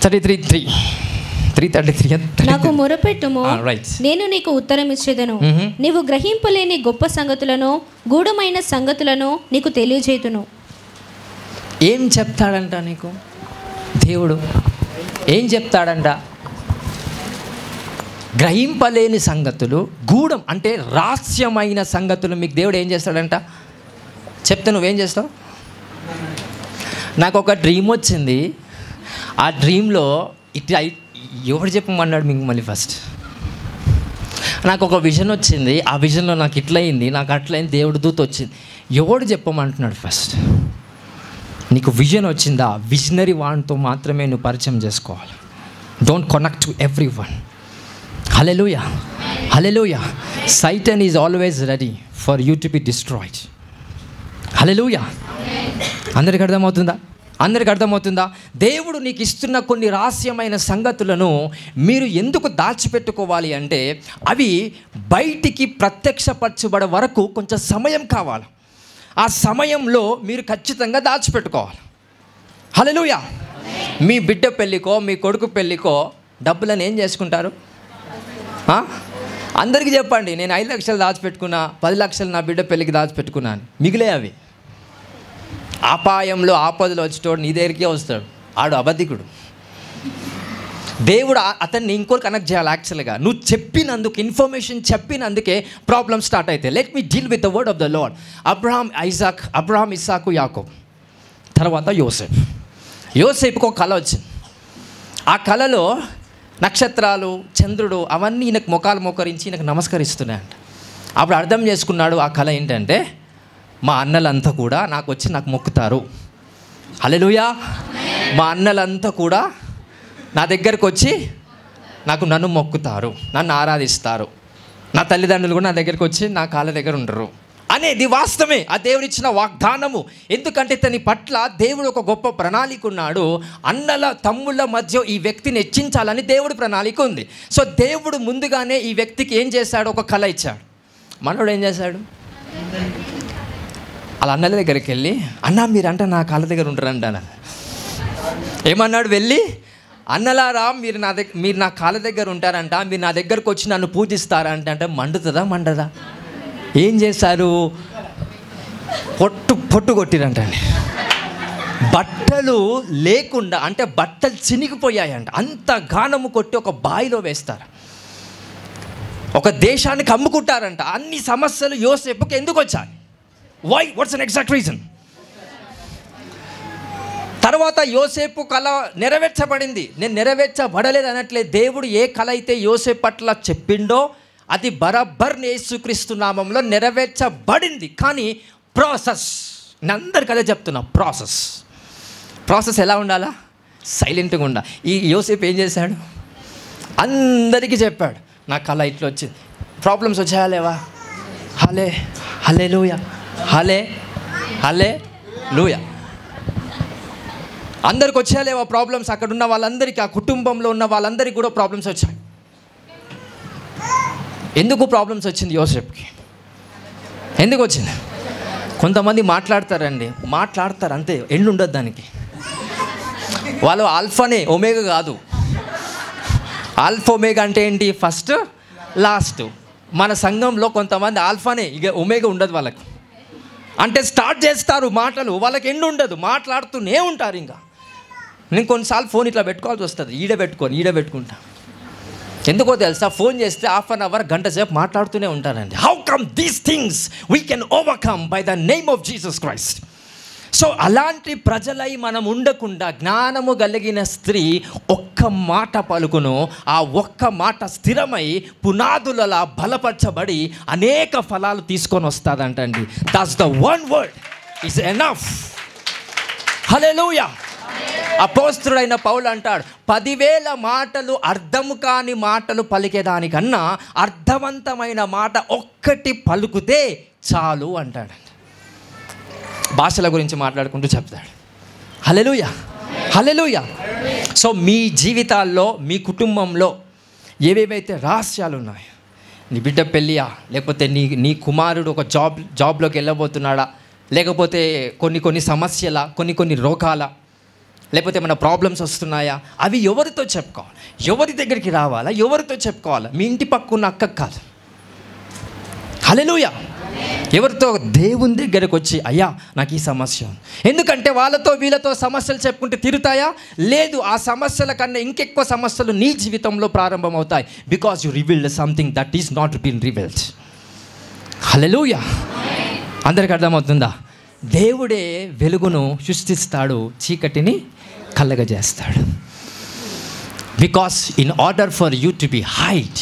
33:3 నాకు మొరపెట్టుము, నేను నీకు ఉత్తరం ఇచ్చేదను. నీవు గ్రహింపలేని గొప్ప సంగతులను, గూఢమైన సంగతులను నీకు తెలియజేతును. ఏం చెప్తాడంట నీకు దేవుడు? ఏం చెప్తాడంట? గ్రహింపలేని సంగతులు, గూఢం అంటే రహస్యమైన సంగతులు మీకు దేవుడు ఏం చేస్తాడంట? చెప్తే నువ్వేం చేస్తావు? నాకు ఒక డ్రీమ్ వచ్చింది. ఆ డ్రీమ్లో ఇట్లా ఎవడు చెప్పమన్నాడు మీకు? మళ్ళీ ఫస్ట్ నాకు ఒక విజన్ వచ్చింది. ఆ విజన్లో నాకు ఇట్లయింది, నాకు అట్లయింది, దేవుడు దూత వచ్చింది. ఎవడు చెప్పమంటున్నాడు? ఫస్ట్ నీకు విజన్ వచ్చిందా? విజనరీ వాన్తో మాత్రమే నువ్వు పరిచయం చేసుకోవాలి. Don't connect to every one. Hallelujah, hallelujah. Satan is always ready for you to be destroyed. Hallelujah. అందరికి అర్థమవుతుందా? దేవుడు నీకు ఇస్తున్న కొన్ని రహస్యమైన సంగతులను మీరు ఎందుకు దాచిపెట్టుకోవాలి అంటే అవి బయటికి ప్రత్యక్షపరచబడే వరకు కొంచెం సమయం కావాలి. ఆ సమయంలో మీరు ఖచ్చితంగా దాచిపెట్టుకోవాలి. హల్లెలూయా. మీ బిడ్డ పెళ్ళికో, మీ కొడుకు పెళ్ళికో డబ్బులను ఏం చేసుకుంటారు? అందరికీ చెప్పండి, నేను 5 లక్షలు దాచిపెట్టుకున్నా, 10 లక్షలు నా బిడ్డ పెళ్ళికి దాచిపెట్టుకున్నాను. మిగిలే అవి ఆపాయంలో, ఆపదలో వచ్చేటోడు నీ దగ్గరికే వస్తాడు. ఆడు అబద్ధికుడు. దేవుడు అతన్ని ఇంకో కనెక్ట్ చేయాలి. యాక్చువల్గా నువ్వు చెప్పినందుకు, ఇన్ఫర్మేషన్ చెప్పినందుకే ప్రాబ్లమ్ స్టార్ట్ అవుతాయి. Let me deal with the word of the Lord. Abraham, ఇస్సాకు, యాకోబు, తర్వాత యోసేపుకు ఒక కళ వచ్చింది. ఆ కళలో నక్షత్రాలు, చంద్రుడు అవన్నీ ఈయనకు మొఖాలు మోకరించి ఈయనకు నమస్కరిస్తున్నాయంట. అప్పుడు అర్థం చేసుకున్నాడు ఆ కళ ఏంటంటే, మా అన్నలంతా కూడా నాకు మొక్కుతారు. హల్లెలూయా. మా అన్నలంతా కూడా నా దగ్గరకు వచ్చి నన్ను మొక్కుతారు, నన్ను ఆరాధిస్తారు. నా తల్లిదండ్రులు కూడా నా దగ్గరికి వచ్చి నా కాళ్ళ దగ్గర ఉండరు అనేది వాస్తవమే. ఆ దేవుడిచ్చిన వాగ్దానము. ఎందుకంటే తన పట్ల దేవుడు ఒక గొప్ప ప్రణాళిక ఉన్నాడు. అన్నల తమ్ముళ్ళ మధ్య ఈ వ్యక్తిని హెచ్చించాలని దేవుడు ప్రణాళిక ఉంది. సో దేవుడు ముందుగానే ఈ వ్యక్తికి ఏం చేశాడు? ఒక కళ ఇచ్చాడు. మనోడు ఏం చేశాడు? వాళ్ళ అన్నల దగ్గరికి వెళ్ళి, అన్న మీరంట నా కాళ్ళ దగ్గర ఉంటారంట. ఏమన్నాడు? వెళ్ళి, అన్నలారా మీరు నా కాళ్ళ దగ్గర ఉంటారంట, మీరు నా దగ్గరకు వచ్చి నన్ను పూజిస్తారంట. అంటే మండదా? ఏం చేశారు? పొట్టు కొట్టిరంటండి. బట్టలు లేకుండా, అంటే బట్టలు చినిగిపోయాయంట. అంత గానము కొట్టి ఒక బావిలో వేస్తారు. ఒక దేశానికి అమ్ముకుంటారంట. అన్ని సమస్యలు యోసేపుకి ఎందుకు వచ్చాయి? Why? What's an exact reason? తర్వాత యోసేపు కళ నెరవేర్చబడింది. నేను నెరవేర్చబడలేదు అనట్లేదు. దేవుడు ఏ కళ అయితే యోసేపు పట్ల చెప్పిండో అది బరాబర్ యేసుక్రీస్తు నామంలో నెరవేర్చబడింది. కానీ ప్రాసెస్, నేను అందరికీ అదే చెప్తున్నా, ప్రాసెస్ ఎలా ఉండాలా? సైలెంట్గా ఉండాలి. ఈ యోసేపు ఏం చేశాడు? అందరికీ చెప్పాడు, నా కళ ఇట్లా వచ్చింది. ప్రాబ్లమ్స్ వచ్చాయా లేవా? హల్లెలూయా, హల్లెలూయా. అందరికి వచ్చాయా లేవా ప్రాబ్లమ్స్? అక్కడ ఉన్న వాళ్ళందరికీ, ఆ కుటుంబంలో ఉన్న వాళ్ళందరికీ కూడా ప్రాబ్లమ్స్ వచ్చాయి. ఎందుకు ప్రాబ్లమ్స్ వచ్చింది యోసేపుకి? ఎందుకు వచ్చింది? కొంతమంది మాట్లాడతారు అంతే, ఎండ్ ఉండదు దానికి. వాళ్ళు ఆల్ఫానే, ఒమేగా కాదు. ఆల్ఫా ఒమేగా అంటే ఏంటి? First last. మన సంఘంలో కొంతమంది ఆల్ఫానే, ఇక ఒమేగా ఉండదు వాళ్ళకి. అంటే స్టార్ట్ చేస్తారు మాటలు, వాళ్ళకి ఎండ్ ఉండదు, మాట్లాడుతూనే ఉంటారు. ఇంకా నేను కొన్నిసార్లు ఫోన్ ఇట్లా పెట్టుకోవాల్సి వస్తుంది, ఈడ పెట్టుకుంటా. ఎందుకో తెలుసా? ఫోన్ చేస్తే హాఫ్ అన్ అవర్, గంట సేపు మాట్లాడుతూనే ఉంటారండి. How come these things we can overcome by the name of Jesus Christ. So అలాంటి ప్రజలై మనం ఉండకుండా, జ్ఞానము కలిగిన స్త్రీ ఒక్క మాట పలుకును, ఆ ఒక్క మాట స్థిరమై పునాదులలా బలపరచబడి అనేక ఫలాలు తీసుకొని వస్తుందంటండి. That's the one word is enough. Hallelujah. అపోస్తలుడైన పౌలు అంటాడు, 10,000 మాటలు అర్థము కాని మాటలు పలికేదానికన్నా అర్థవంతమైన మాట ఒక్కటి పలుకుతే చాలు అంటాడు. భాషల గురించి మాట్లాడుకుంటూ చెప్తాడు. హల్లెలూయా, హల్లెలూయా. సో మీ జీవితాల్లో, మీ కుటుంబంలో ఏవేవైతే రహస్యాలు ఉన్నాయో, నీ బిడ్డ పెళ్ళియా, లేకపోతే నీ కుమారుడు ఒక జాబ్లోకి వెళ్ళబోతున్నాడా, లేకపోతే కొన్ని సమస్యల, కొన్ని రోగాల, లేకపోతే ఏమైనా ప్రాబ్లమ్స్ వస్తున్నాయా, అవి ఎవరితో చెప్పుకోవాలి? ఎవరి దగ్గరికి రావాలా? ఎవరితో చెప్పుకోవాలా? మీ ఇంటి పక్కన అక్క కాదు. హల్లెలూయా. ఎవరితో? దేవుని దగ్గరకు వచ్చి, అయ్యా నాకు ఈ సమస్య. ఎందుకంటే వీళ్ళతో సమస్యలు చెప్పుకుంటే తీరుతాయా? లేదు. ఆ సమస్యల కన్నా ఇంకెక్కువ సమస్యలు నీ జీవితంలో ప్రారంభమవుతాయి. Because you revealed something that is not been revealed. Hallelujah. అందరికి అర్థమవుతుందా? దేవుడే వెలుగును సృష్టిస్తాడు, చీకటిని కలగజేస్తాడు. Because in order for you to be hide.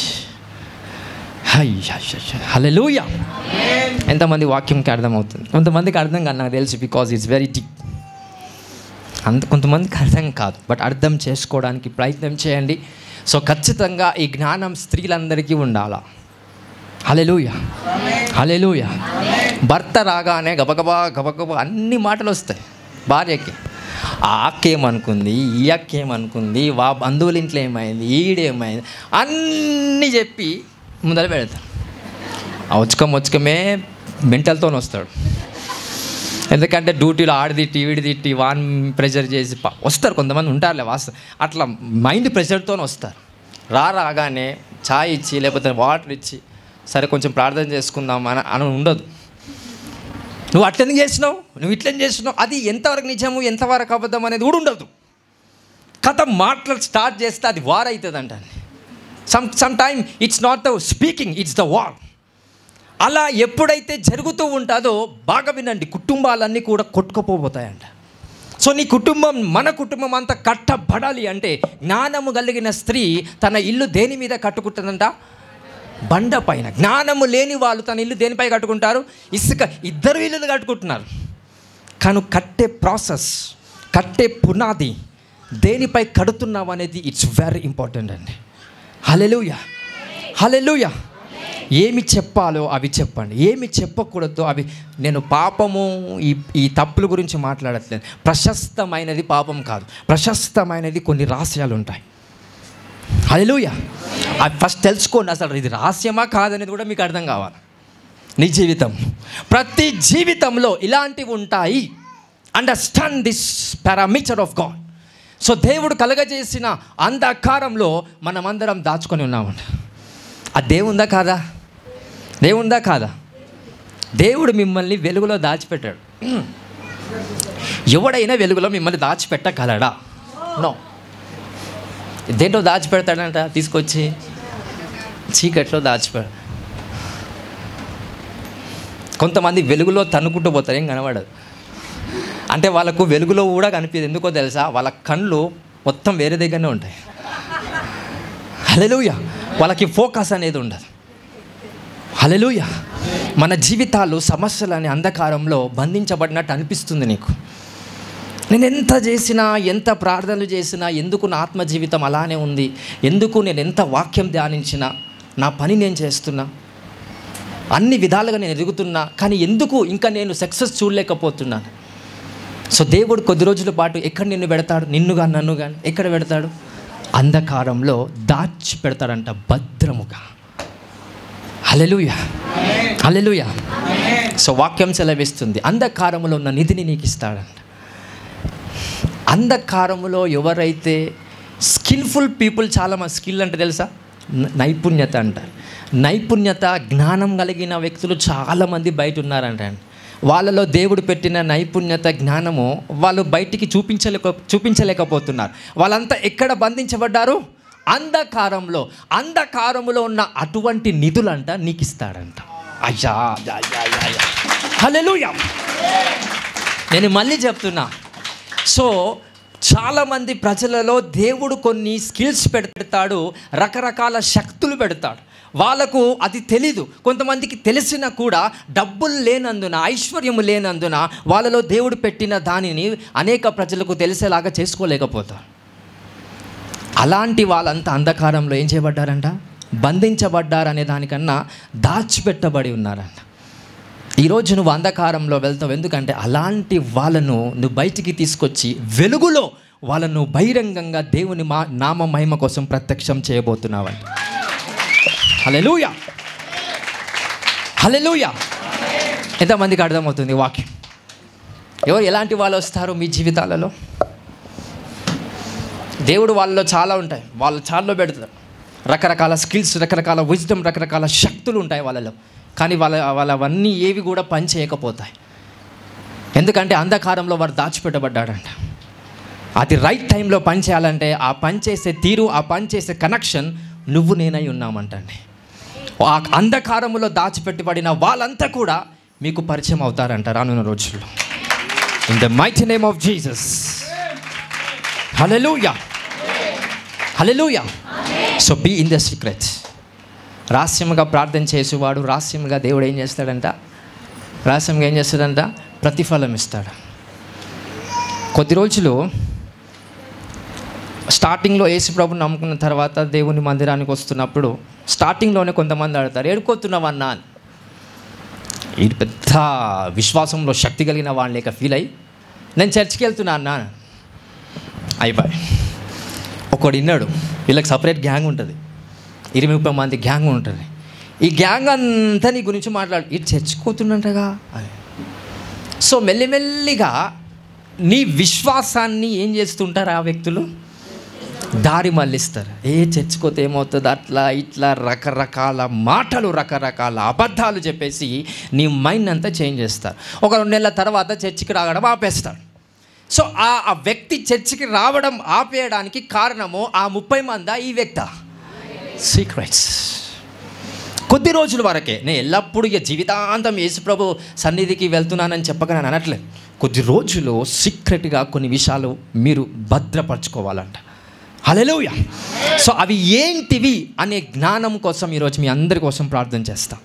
Hallelujah. ఎంతమంది వాక్యంకి అర్థమవుతుంది? కొంతమందికి అర్థం కాదు, నాకు తెలుసు. Because it's very deep. కొంతమందికి అర్థం కాదు, బట్ అర్థం చేసుకోవడానికి ప్రయత్నం చేయండి. సో ఖచ్చితంగా ఈ జ్ఞానం స్త్రీలందరికీ ఉండాలా. హల్లెలూయా, హల్లెలూయా. భర్త రాగానే గబగబా అన్ని మాటలు వస్తాయి భార్యకి. ఆ అక్కేమనుకుంది, ఈ అక్కేమనుకుంది, బంధువుల ఇంట్లో ఏమైంది, ఈడేమైంది, అన్నీ చెప్పి ముందర పెడతాడు. ఆ వచ్చకమే మెంటల్తో వస్తాడు. ఎందుకంటే డ్యూటీలో ఆడిదిట్టి వీడిదిట్టి వాన్ ప్రెషర్ చేసి వస్తారు. కొంతమంది ఉంటారులే అట్లా మైండ్ ప్రెషర్తో వస్తారు. రాగానే ఛాయ్ ఇచ్చి, లేకపోతే వాటర్ ఇచ్చి, సరే కొంచెం ప్రార్థన చేసుకుందాం అని ఉండదు. నువ్వు అట్లెందుకు చేసినావు, నువ్వు ఇట్లని చేసినావు, అది ఎంతవరకు నిజము ఎంతవరకు అబద్ధం అనేది కూడా ఉండదు. కథ మాటలు స్టార్ట్ చేస్తే అది వార్ అవుతుంది అంట. Some time it's not the speaking, it's the war. అలా ఎప్పుడైతే జరుగుతూ ఉంటుందో, బాగా వినండి, కుటుంబాలన్నీ కూడా కొట్టుకుపోతాయంట. సో నీ కుటుంబం, మన కుటుంబం అంతా కట్టబడాలి అంటే జ్ఞానము కలిగిన స్త్రీ తన ఇల్లు దేని మీద కట్టుకుంటుందంట? బండ పైన. జ్ఞానము లేని వాళ్ళు తన ఇల్లు దేనిపై కట్టుకుంటారు? ఇసుక. ఇద్దరు ఇల్లులు కట్టుకుంటున్నారు. కానీ కట్టే ప్రాసెస్, కట్టే పునాది దేనిపై కడుతున్నావు అనేది ఇట్స్ వెరీ ఇంపార్టెంట్ అండి. హల్లెలూయా, హల్లెలూయా. ఏమి చెప్పాలో అవి చెప్పండి, ఏమి చెప్పకూడదో అవి. నేను పాపము, ఈ తప్పుల గురించి మాట్లాడట్లేదు. ప్రశస్తమైనది పాపం కాదు, ప్రశస్తమైనది కొన్ని రహస్యాలు ఉంటాయి. హల్లెలూయా. అది ఫస్ట్ తెలుసుకోండి, అసలు ఇది రహస్యమా కాదనేది కూడా మీకు అర్థం కావాలి. నీ జీవితం, ప్రతి జీవితంలో ఇలాంటివి ఉంటాయి. Understand this parameter of God. So దేవుడు కలగజేసిన అంధకారంలో మనమందరం దాచుకొని ఉన్నామంట. అది దేవుందా కాదా? దేవుందా కాదా? దేవుడు మిమ్మల్ని వెలుగులో దాచిపెట్టాడు. ఎవడైనా వెలుగులో మిమ్మల్ని దాచిపెట్టగలడా? నో. దేంట్లో దాచిపెడతాడంట? తీసుకొచ్చి చీకట్లో దాచిపెడ. కొంతమంది వెలుగులో తన్నుకుంటూ పోతారు, ఏం కనబడదు. అంటే వాళ్ళకు వెలుగులో కూడా కనిపించదు. ఎందుకో తెలుసా? వాళ్ళ కళ్ళు మొత్తం వేరే దగ్గరనే ఉంటాయి. హల్లెలూయా. వాళ్ళకి ఫోకస్ అనేది ఉండదు. హల్లెలూయా. మన జీవితాలు సమస్యలని అంధకారంలో బంధించబడినట్టు అనిపిస్తుంది నీకు. నేను ఎంత చేసినా, ఎంత ప్రార్థనలు చేసినా, ఎందుకు నా ఆత్మ జీవితం అలానే ఉంది, ఎందుకు నేను ఎంత వాక్యం ధ్యానించినా, నా పని నేను చేస్తున్నా, అన్ని విధాలుగా నేను ఎదుగుతున్నా, కానీ ఎందుకు ఇంకా నేను సక్సెస్ చూడలేకపోతున్నాను? సో దేవుడు కొద్ది రోజుల పాటు ఎక్కడ నిన్ను పెడతాడు? నిన్ను కానీ నన్ను కానీ ఎక్కడ పెడతాడు? అంధకారంలో దాచి పెడతాడంట, భద్రముగా. హల్లెలూయా, హల్లెలూయా. సో వాక్యం సెలవిస్తుంది, అంధకారములో ఉన్న నిధిని నీకు ఇస్తాడంట. అంధకారములో ఎవరైతే స్కిల్ఫుల్ పీపుల్, చాలామంది స్కిల్ అంటే తెలుసా? నైపుణ్యత అంటారు. నైపుణ్యత, జ్ఞానం కలిగిన వ్యక్తులు చాలామంది బయట ఉన్నారంట. వాళ్ళలో దేవుడు పెట్టిన నైపుణ్యత, జ్ఞానము వాళ్ళు బయటికి చూపించలేకపోతున్నారు. వాళ్ళంతా ఎక్కడ బంధించబడ్డారు? అంధకారంలో. అంధకారములో ఉన్న అటువంటి నిధులంట నీకు ఇస్తాడంట. అయ్యా, హల్లెలూయా. నేను మళ్ళీ చెప్తున్నా. సో చాలామంది ప్రజలలో దేవుడు కొన్ని స్కిల్స్ పెడతాడు, రకరకాల శక్తులు పెడతాడు. వాళ్ళకు అది తెలీదు. కొంతమందికి తెలిసినా కూడా డబ్బులు లేనందున, ఐశ్వర్యము లేనందున వాళ్ళలో దేవుడు పెట్టిన దానిని అనేక ప్రజలకు తెలిసేలాగా చేసుకోలేకపోతారు. అలాంటి వాళ్ళంతా అంధకారంలో ఏం చేయబడ్డారంట? బంధించబడ్డారనే దానికన్నా దాచిపెట్టబడి ఉన్నారంట. ఈరోజు నువ్వు అంధకారంలో వెళ్తావు. ఎందుకంటే అలాంటి వాళ్ళను నువ్వు బయటికి తీసుకొచ్చి వెలుగులో వాళ్ళను బహిరంగంగా దేవుని నామ మహిమ కోసం ప్రత్యక్షం చేయబోతున్నావంట. హల్లెలూయా, హల్లెలూయా. ఎంతమందికి అర్థమవుతుంది వాక్యం? ఎవరు ఎలాంటి వాళ్ళు వస్తారు మీ జీవితాలలో? దేవుడు వాళ్ళలో చాలా ఉంటాయి, వాళ్ళు చాలా పెడతారు. రకరకాల స్కిల్స్, రకరకాల విజ్డమ్, రకరకాల శక్తులు ఉంటాయి వాళ్ళలో. కానీ వాళ్ళవన్నీ ఏవి కూడా పని చేయకపోతాయి. ఎందుకంటే అంధకారంలో వాడు దాచిపెట్టబడ్డాడంట. అది రైట్ టైంలో పని చేయాలంటే ఆ పని చేసే తీరు, ఆ పని చేసే కనెక్షన్ నువ్వు నేనై ఉన్నామంటండి. ఆ అంధకారంలో దాచిపెట్టబడిన వాళ్ళంతా కూడా మీకు పరిచయం అవుతారంట రానున్న రోజుల్లో. In the mighty name of Jesus. Hallelujah, hallelujah. So be in the secret. రహస్యంగా ప్రార్థన చేసేవాడు రహస్యంగా దేవుడు ఏం చేస్తాడంట? రహస్యంగా ఏం చేస్తాడంట? ప్రతిఫలం ఇస్తాడు. కొద్ది రోజులు స్టార్టింగ్లో యేసు ప్రభుని నమ్ముకున్న తర్వాత దేవుని మందిరానికి వస్తున్నప్పుడు స్టార్టింగ్లోనే కొంతమంది అడుగుతారు, ఏడుకోతున్నావన్నా అని. ఈ పెద్ద విశ్వాసంలో శక్తి కలిగిన వాళ్ళని లేక ఫీల్ అయ్యి, నేను చర్చికి వెళ్తున్నా అన్నా అయిపోయి. ఒకడు విన్నాడు, వీళ్ళకి సపరేట్ గ్యాంగ్ ఉంటుంది, 20-30 మంది గ్యాంగ్ ఉంటుంది. ఈ గ్యాంగ్ అంతా నీ గురించి మాట్లాడు, ఇది చర్చిపోతుందంటగా అని. సో మెల్లిమెల్లిగా నీ విశ్వాసాన్ని ఏం చేస్తుంటారు ఆ వ్యక్తులు? దారి మళ్ళిస్తారు. చర్చిపోతే ఏమవుతుంది, అట్లా ఇట్లా రకరకాల మాటలు, రకరకాల అబద్ధాలు చెప్పేసి నీ మైండ్ అంతా చేంజ్ చేస్తారు. ఒక 2 నెలల తర్వాత చర్చికి రావడం ఆపేస్తారు. సో ఆ వ్యక్తి చర్చికి రావడం ఆపేయడానికి కారణము ఆ 30 మంది ఈ వ్యక్తి. సీక్రెట్స్. కొద్ది రోజుల వరకే. నేను ఎల్లప్పుడూ ఇక జీవితాంతం యేసుప్రభు సన్నిధికి వెళ్తున్నానని చెప్పక నేను అనట్లేదు. కొద్ది రోజులు సీక్రెట్గా కొన్ని విషయాలు మీరు భద్రపరచుకోవాలంట. హల్లెలూయా. సో అవి ఏంటివి అనే జ్ఞానం కోసం ఈరోజు మీ అందరి కోసం ప్రార్థన చేస్తాం.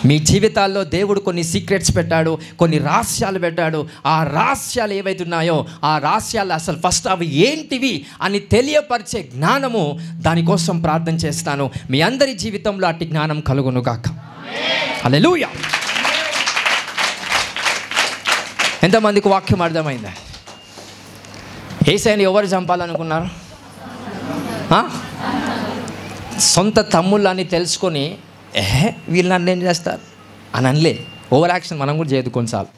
మీ జీవితాల్లో దేవుడు కొన్ని సీక్రెట్స్ పెట్టాడు, కొన్ని రహస్యాలు పెట్టాడు. ఆ రహస్యాలు ఏవైతున్నాయో ఆ రహస్యాలు అసలు ఫస్ట్ అవి ఏంటివి అని తెలియపరిచే జ్ఞానము, దానికోసం ప్రార్థన చేస్తాను. మీ అందరి జీవితంలో అట్టి జ్ఞానం కలుగును గాక. హల్లెలూయా. ఎంతమందికి వాక్యం అర్థమైందా? యేసయ్యని ఎవరు చంపాలనుకున్నారు? సొంత తమ్ముళ్ళని తెలుసుకొని వీళ్ళు నన్ను ఏం చేస్తారు అని అనలే. ఓవర్ యాక్షన్ మనం కూడా చేయొద్దు కొన్నిసార్లు.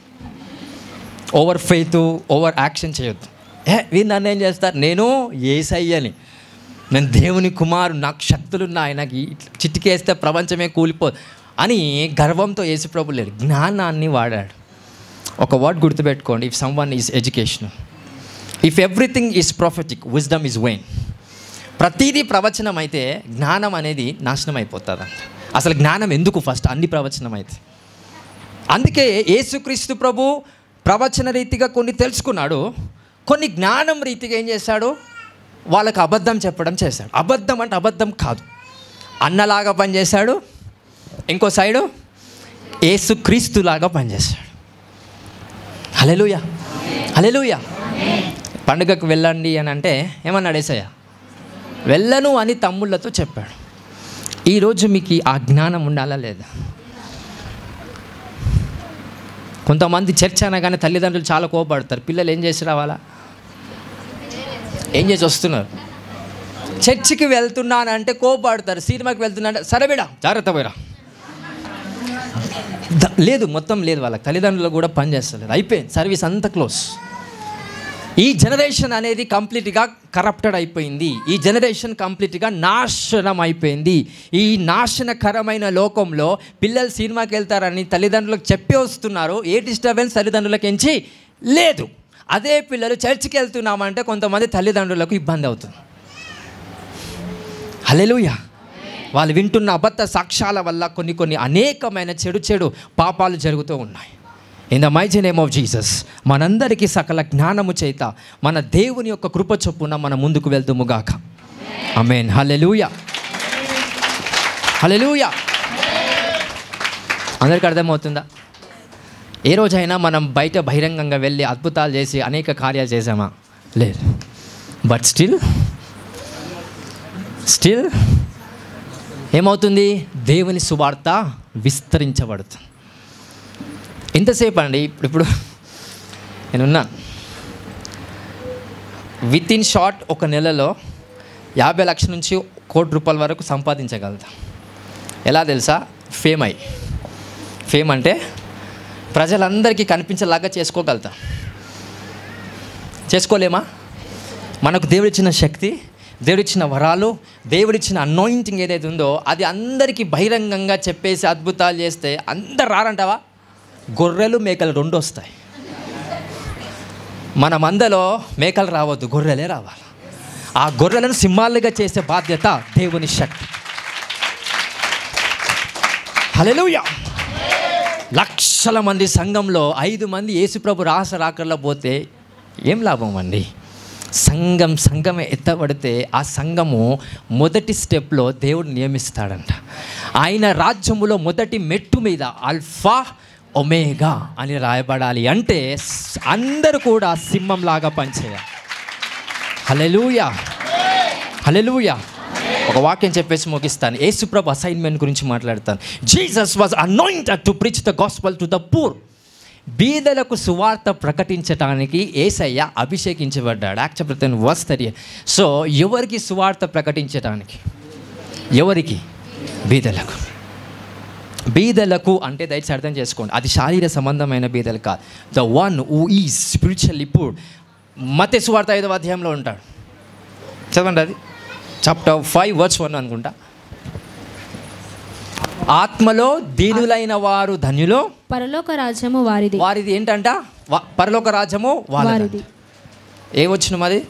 ఓవర్ ఫెయిత్, ఓవర్ యాక్షన్ చేయొద్దు. వీళ్ళు నన్ను ఏం చేస్తారు, నేను యేసయ్యని, నేను దేవుని కుమారు, నాకు శక్తులున్నాయి, నాకు చిటికేస్తే ప్రపంచమే కూలిపోదు అని గర్వంతో యేసుప్రభు లేడు. జ్ఞానాన్ని వాడాడు. ఒక వర్డ్ గుర్తుపెట్టుకోండి, if someone is educational, if everything is prophetic, wisdom is vain. ప్రతిదీ ప్రవచనం అయితే జ్ఞానం అనేది నాశనం అయిపోతుంది. అసలు జ్ఞానం ఎందుకు ఫస్ట్ అన్ని ప్రవచనం అయితే? అందుకే యేసుక్రీస్తు ప్రభు ప్రవచన రీతిగా కొన్ని తెలుసుకున్నాడు, కొన్ని జ్ఞానం రీతిగా ఏం చేశాడు, వాళ్ళకు అబద్ధం చెప్పడం చేశాడు. అబద్ధం అంటే అబద్ధం కాదు, అన్నలాగా పనిచేశాడు, ఇంకో సైడు యేసుక్రీస్తులాగా పనిచేశాడు. హల్లెలూయా, హల్లెలూయా. పండుగకు వెళ్ళండి అని అంటే ఏమన్నాడు యేసయ్య? వెళ్ళను అని తమ్ముళ్ళతో చెప్పాడు. ఈరోజు మీకు ఆ జ్ఞానం ఉండాలా లేదా? కొంతమంది చర్చ అనగానే తల్లిదండ్రులు చాలా కోపడతారు. పిల్లలు ఏం చేసి రావాలా, ఏం చేసి వస్తున్నారు? చర్చికి వెళ్తున్నానంటే కోపడతారు, సినిమాకి వెళ్తున్నా సరే బిడా జాగ్రత్త పోయిరా లేదు, మొత్తం లేదు. వాళ్ళకి తల్లిదండ్రులు కూడా పని చేస్తలేదు, అయిపోయింది, సర్వీస్ అంతా క్లోజ్. ఈ జనరేషన్ అనేది కంప్లీట్గా కరప్టెడ్ అయిపోయింది. ఈ జనరేషన్ కంప్లీట్గా నాశనం అయిపోయింది. ఈ నాశనకరమైన లోకంలో పిల్లలు సినిమాకి వెళ్తారని తల్లిదండ్రులకు చెప్పి వస్తున్నారు. ఏ డిస్టర్బెన్స్ తల్లిదండ్రులకు ఎంచి లేదు. అదే పిల్లలు చర్చికి వెళ్తున్నామంటే కొంతమంది తల్లిదండ్రులకు ఇబ్బంది అవుతుంది. హల్లెలూయా. వాళ్ళు వింటున్న అబద్ధ సాక్ష్యాల వల్ల కొన్ని అనేకమైన చెడు పాపాలు జరుగుతూ ఉన్నాయి. In the mighty name of Jesus మనందరికీ సకల జ్ఞానము చేత మన దేవుని యొక్క కృప చొప్పున మనం ముందుకు వెళ్తుముగాక. ఆమేన్. హల్లెలూయా, హల్లెలూయా. అందరికీ అర్థమవుతుందా? ఏ రోజైనా మనం బయట బహిరంగంగా వెళ్ళి అద్భుతాలు చేసి అనేక కార్యాలు చేసామా? లేదు. బట్ స్టిల్ ఏమవుతుంది? దేవుని సువార్త విస్తరించబడుతుంది. ఎంతసేపు అండి? ఇప్పుడు నేనున్నాను, విత్ ఇన్ షార్ట్ ఒక నెలలో 50 లక్షల నుంచి 1 కోటి రూపాయల వరకు సంపాదించగలుగుతా. ఎలా తెలుసా? ఫేమ్ అంటే ప్రజలందరికీ కనిపించేలాగా చేసుకోగలుగుతా. చేసుకోలేమా? మనకు దేవుడిచ్చిన శక్తి, దేవుడిచ్చిన వరాలు, దేవుడిచ్చిన అనాయింటింగ్ ఏదైతే ఉందో అది అందరికీ బహిరంగంగా చెప్పేసి అద్భుతాలు చేస్తే అందరు రారంటావా? గొర్రెలు మేకలు 2 వస్తాయి. మన మందలో మేకలు రావద్దు, గొర్రెలే రావాలి. ఆ గొర్రెలను సింహాలుగా చేసే బాధ్యత దేవుని శక్తి. హల్లెలూయా. లక్షల మంది సంఘంలో 5 మంది యేసుప్రభు రాకల్లో పోతే ఏం లాభం అండి? సంఘమే ఎత్తబడితే ఆ సంఘము మొదటి స్టెప్లో దేవుడు నియమిస్తాడంట. ఆయన రాజ్యములో మొదటి మెట్టు మీద ఆల్ఫా ఒమేగా అని రాయబడాలి అంటే అందరూ కూడా సింహంలాగా పనిచేయాలి. హల్లెలూయా, హల్లెలూయా. ఒక వాక్యం చెప్పేసి ముగిస్తాను. యేసుప్రభు అసైన్మెంట్ గురించి మాట్లాడతాను. Jesus was anointed to preach the gospel to the poor. బీదలకు సువార్త ప్రకటించడానికి యేసయ్య అభిషేకించబడ్డాడు. Actually verse 30. సో ఎవరికి సువార్త ప్రకటించడానికి? ఎవరికి? బీదలకు. బీదలకు అంటే దయచేసి అర్థం చేసుకోండి, అది శారీర సంబంధమైన బీదలు కాదు. The one who is spiritually poor. మత్తయి సువార్త 5వ అధ్యాయంలో ఉంటాడు. చదవండి, అది చాప్టర్ 5 verse 1 అనుకుంటా. ఆత్మలో దీనులైన వారు ధన్యులు, పరలోక రాజ్యము వారిది. వారిది ఏంటంట? పరలోక రాజ్యము వారిది. ఏ వచనం అది?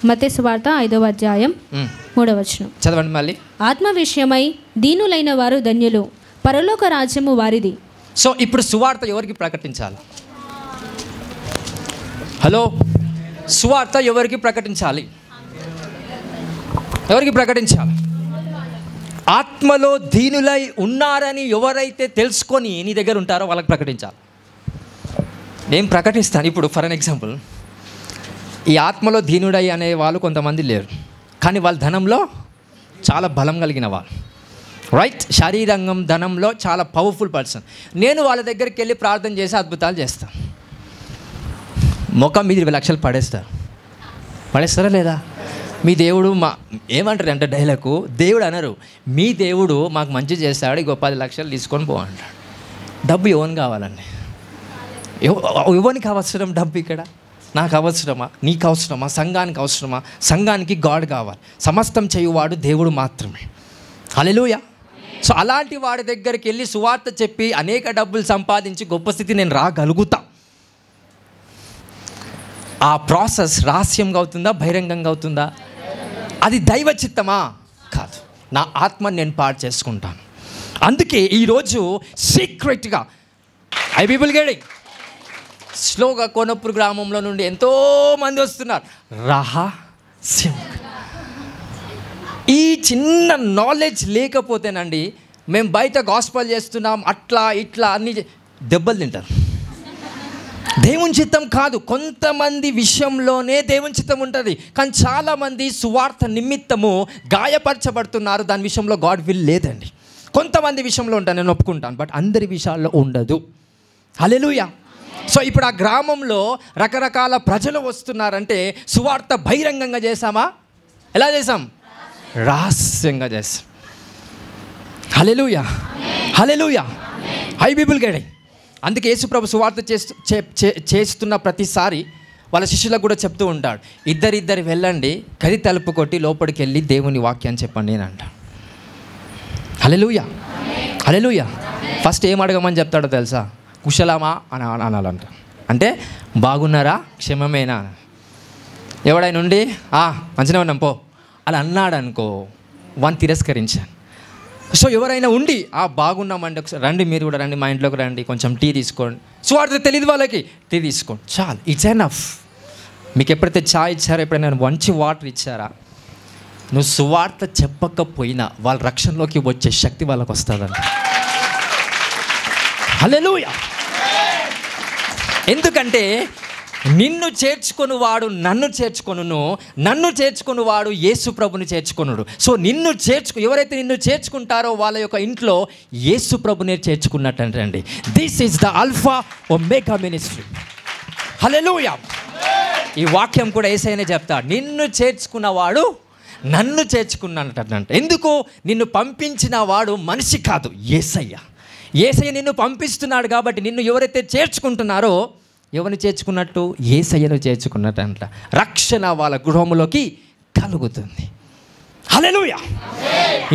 మత్తయి సువార్త 5వ అధ్యాయం 3వ వచనం. చదవండి మళ్ళీ. ఆత్మ విషయమై దీనులైన వారు ధన్యులు, పరలోక రాజ్యము వారిది. సో ఇప్పుడు సువార్త ఎవరికి ప్రకటించాలి? హలో, సువార్త ఎవరికి ప్రకటించాలి? ఎవరికి ప్రకటించాలి? ఆత్మలో దీనులై ఉన్నారని ఎవరైతే తెలుసుకొని నీ దగ్గర ఉంటారో వాళ్ళకి ప్రకటించాలి. నేను ప్రకటిస్తాను. ఇప్పుడు ఫర్ అన్ ఎగ్జాంపుల్, ఈ ఆత్మలో దీనుడై అనే వాళ్ళు కొంతమంది లేరు, కానీ వాళ్ళ ధనంలో చాలా బలం కలిగిన వాళ్ళు, రైట్? శారీరంగం ధనంలో చాలా పవర్ఫుల్ పర్సన్. నేను వాళ్ళ దగ్గరికి వెళ్ళి ప్రార్థన చేసి అద్భుతాలు చేస్తాను. ముఖం మీద 20 లక్షలు పడేస్తారా లేదా? మీ దేవుడు ఏమంటారు అంటే డైలాగు, దేవుడు అనరు, మీ దేవుడు మాకు మంచి చేస్తాడు, ఇంకో 10 లక్షలు తీసుకొని పో అంటాడు. డబ్బు ఎవరికి కావాలండి? ఎవరికి అవసరం డబ్బు? ఇక్కడ నాకు అవసరమా? నీకు అవసరమా? సంఘానికి అవసరమా? సంఘానికి గాడ్ కావాలి. సమస్తం చేయువాడు దేవుడు మాత్రమే. హల్లెలూయా. సో అలాంటి వాడి దగ్గరికి వెళ్ళి సువార్త చెప్పి అనేక డబ్బులు సంపాదించి గొప్ప స్థితి నేను రాగలుగుతా. ఆ ప్రాసెస్ రహస్యంగా అవుతుందా, బహిరంగంగా అవుతుందా? అది దైవ చిత్తమా? కాదు. నా ఆత్మని నేను పాడు చేసుకుంటాను. అందుకే ఈరోజు సీక్రెట్గా ఐ పీపుల్ గెటింగ్ స్లోగా కోనప్పూర్ గ్రామంలో నుండి ఎంతోమంది వస్తున్నారు. రహస్యం. ఈ చిన్న నాలెడ్జ్ లేకపోతేనండి మేము బయట గాస్పల్ చేస్తున్నాం అట్లా ఇట్లా అన్ని దెబ్బలు తింటారు. దేవుని చిత్తం కాదు. కొంతమంది విషయంలోనే దేవుని చిత్తం ఉంటుంది, కానీ చాలామంది సువార్త నిమిత్తము గాయపరచబడుతున్నారు. దాని విషయంలో గాడ్ విల్ లేదండి. కొంతమంది విషయంలో ఉంటాను, నేను ఒప్పుకుంటాను, బట్ అందరి విషయాల్లో ఉండదు. హల్లెలూయా. సో ఇప్పుడు ఆ గ్రామంలో రకరకాల ప్రజలు వస్తున్నారంటే సువార్త బహిరంగంగా చేసామా? ఎలా చేసాం? రహస్యంగా చేసాం. Hallelujah, hallelujah. Hi people getting. అందుకే యేసుప్రభు సువార్త చేస్తున్న ప్రతిసారి వాళ్ళ శిష్యులకు కూడా చెప్తూ ఉంటాడు, ఇద్దరిద్దరు వెళ్ళండి, గది తలుపు కొట్టి లోపలికి వెళ్ళి దేవుని వాక్యాన్ని చెప్పండి అని అంటాడు. హల్లెలూయా, హల్లెలూయా. ఫస్ట్ ఏం అడగమని చెప్తాడో తెలుసా? కుశలమా అని అనాలంట. అంటే బాగున్నారా, క్షేమమేనా. ఎవడైనా ఉండి మంచిగా ఉన్నాం పో అలా అన్నాడు అనుకో, వాడిని తిరస్కరించాను. సో ఎవరైనా ఉండి బాగున్నామండి, ఒకసారి రండి, మీరు కూడా రండి, మా ఇంట్లోకి రండి, కొంచెం టీ తీసుకోండి. సువార్త తెలియదు వాళ్ళకి, టీ తీసుకోండి చాలు, ఇట్స్ ఎనఫ్. మీకు ఎప్పుడైతే చాయ్ ఇచ్చారో, ఎప్పుడైనా మంచి వాటర్ ఇచ్చారా, నువ్వు సువార్త చెప్పకపోయినా వాళ్ళ రక్షణలోకి వచ్చే శక్తి వాళ్ళకి వస్తుందంట. హల్లెలూయా. ఎందుకంటే నిన్ను చేర్చుకొని వాడు నన్ను చేర్చుకొనును, నన్ను చేర్చుకొని వాడు యేసు ప్రభుని చేర్చుకొనుడు. సో ఎవరైతే నిన్ను చేర్చుకుంటారో వాళ్ళ యొక్క ఇంట్లో యేసు ప్రభునే చేర్చుకున్నట్టండి. This is the alpha omega ministry. Hallelujah. ఈ వాక్యం కూడా యేసయ్యనే చెప్తాడు, నిన్ను చేర్చుకున్నవాడు నన్ను చేర్చుకున్నట్టంట. ఎందుకు? నిన్ను పంపించిన వాడు మనిషి కాదు, యేసయ్య. యేసయ్య నిన్ను పంపిస్తున్నాడు కాబట్టి నిన్ను ఎవరైతే చేర్చుకుంటున్నారో, ఎవరిని చేర్చుకున్నట్టు? యేసయ్యను చేర్చుకున్నట్టంట. రక్షణ వాళ్ళ గృహములోకి కలుగుతుంది. హల్లెలూయా.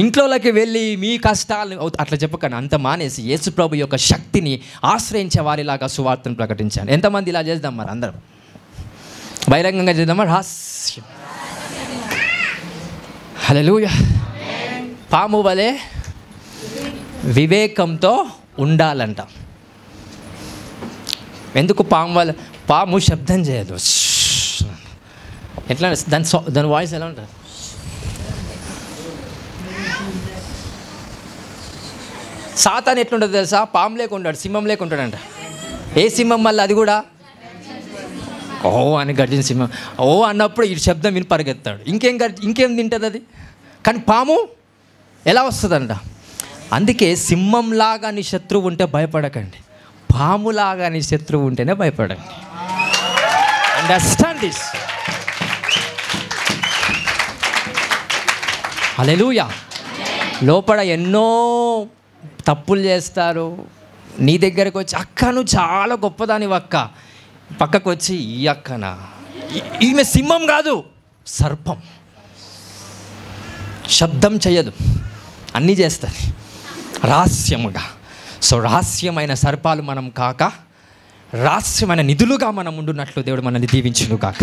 ఇంట్లోకి వెళ్ళి మీ కష్టాలు అట్లా చెప్పకండి, అంత మానేసి యేసు ప్రభు యొక్క శక్తిని ఆశ్రయించే వారిలాగా సువార్తను ప్రకటించాను. ఎంతమంది ఇలా చేద్దాం? మరి అందరం బహిరంగంగా చేద్దామా? రహస్యం. హల్లెలూయా. పాము వలె వివేకంతో ఉండాలంట. ఎందుకు పాము శబ్దం చేయదు, ఎట్లా దాని వాయిస్ ఎలా ఉంటుంది? సాతాను ఎట్లుంటుంది తెలుసా? పాము లేకుంటాడు, సింహం లేకుంటాడంట. ఏ సింహం మళ్ళీ? అది కూడా అని గర్జిన సింహం అన్నప్పుడు ఈ శబ్దం విని పరిగెత్తాడు. ఇంకేం తింటుంది అది? కానీ పాము ఎలా వస్తుందంట? అందుకే సింహంలాగా నీ శత్రువు ఉంటే భయపడకండి, పాములాగా నీ శత్రువు ఉంటేనే భయపడండి. Understand this. హల్లెలూయా. లోపల ఎన్నో తప్పులు చేస్తారు. నీ దగ్గరకు వచ్చి, అక్క నువ్వు చాలా గొప్పదానివి అక్క, పక్కకు వచ్చి, ఈ అక్కనా? ఈమె సింహం కాదు, సర్పం. శబ్దం చేయదు, అన్నీ చేస్తుంది రహస్యముగా. సో రహస్యమైన సర్పాలు మనం కాక రహస్యమైన నిధులుగా మనం ఉండున్నట్లు దేవుడు మనల్ని దీవించును కాక.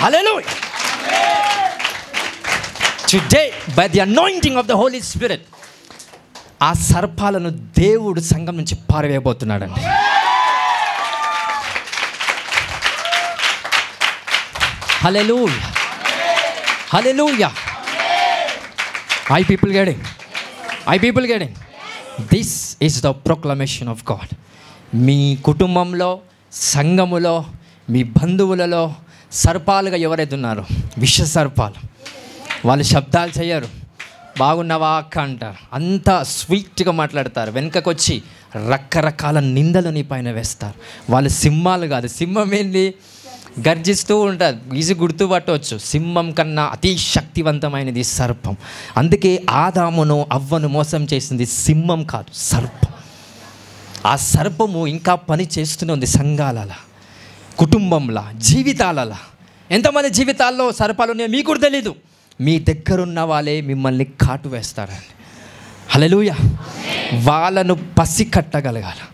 Hallelujah. Today by the anointing of the Holy Spirit ఆ సర్పాలను దేవుడు సంఘం నుంచి పారవేయబోతున్నాడండి. Hallelujah, hallelujah. I people getting this is the proclamation of God. మీ కుటుంబంలో, సంఘములో, మీ బంధువులలో సర్పాలుగా ఎవరైతే ఉన్నారో, విష సర్పాలు, వాళ్ళు శబ్దాలు చేయరు, బాగున్నావా అక్క అంటారు, అంతా స్వీట్గా మాట్లాడతారు, వెనుకకు వచ్చి రకరకాల నిందలు నీ పైన వేస్తారు. వాళ్ళు సింహాలు కాదు. సింహం ఏంది? గర్జిస్తూ ఉంటుంది, ఈజీ గుర్తుపట్టవచ్చు. సింహం కన్నా అతి శక్తివంతమైనది సర్పం. అందుకే ఆదామును అవ్వను మోసం చేసింది సింహం కాదు, సర్పం. ఆ సర్పము ఇంకా పని చేస్తూనే ఉంది సంఘాలలో, కుటుంబంలో, జీవితాలలో. ఎంతమంది జీవితాల్లో సర్పాలు ఉన్నాయో మీకు కూడా తెలీదు. మీ దగ్గరున్న వాళ్ళే మిమ్మల్ని కాటు వేస్తారండి. హల్లెలూయా. వాళ్ళను పసికట్టగలగాలి.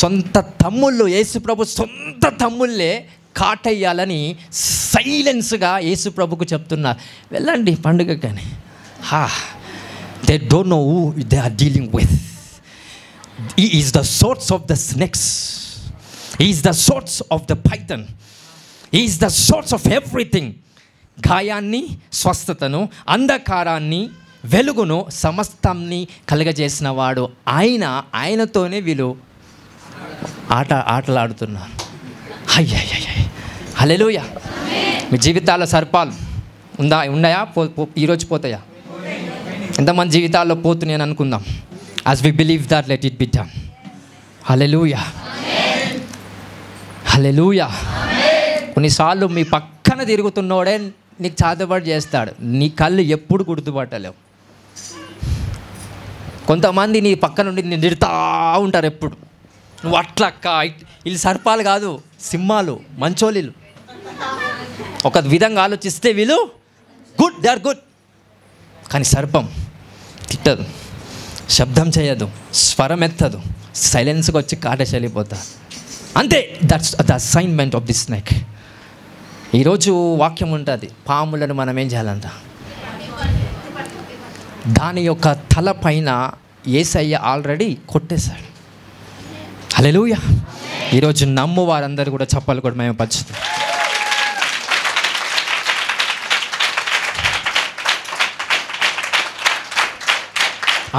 సొంత తమ్ముళ్ళు, యేసు ప్రభు సొంత తమ్ముళ్ళే కాటయ్యాలని సైలెన్స్గా యేసు ప్రభుకు చెప్తున్నారు, వెళ్ళండి పండుగ కానీ. They don't know who they are dealing with. He is the source of the snakes, he is the source of the python, he is the source of everything. గాయాన్ని స్వస్థతను, అంధకారాన్ని వెలుగును, సమస్తాన్ని కలుగజేసిన వాడు ఆయన. ఆయనతోనే వీళ్ళు ఆటలాడుతున్నారు. హల్లెలూయా. మీ జీవితాల్లో సర్పాలు ఉన్నాయా? ఈరోజు పోతాయా? ఎంతమంది జీవితాల్లో పోతున్నాయని అనుకుందాం. As we believe that let it be done. Hallelujah, hallelujah. కొన్నిసార్లు మీ పక్కన తిరుగుతున్నోడే నీకు చాతబడి చేస్తాడు, నీ కళ్ళు ఎప్పుడు గుర్తుపట్టలేవు. కొంతమంది నీ పక్క నుండి నేను తిడతా ఉంటారు ఎప్పుడు, నువ్వు అట్లా వీళ్ళు సర్పాలు కాదు, సింహాలు, మంచోళీలు. ఒక విధంగా ఆలోచిస్తే వీళ్ళు గుడ్, దే ఆర్ గుడ్. కానీ సర్పం తిట్టదు, శబ్దం చేయదు, స్వరం ఎత్తదు, సైలెన్స్గా వచ్చి కాటేసి వెళ్ళిపోతారు. అంతే. That's the assignment of the snake. ఈరోజు వాక్యం ఉంటుంది, పాములను మనం ఏం చేయాలంట, దాని యొక్క తల పైన యేసయ్య ఆల్రెడీ కొట్టేశాడు. హల్లెలూయా. ఈరోజు నమ్ము వారందరూ కూడా చప్పలు కూడా మేము పంచుతాం.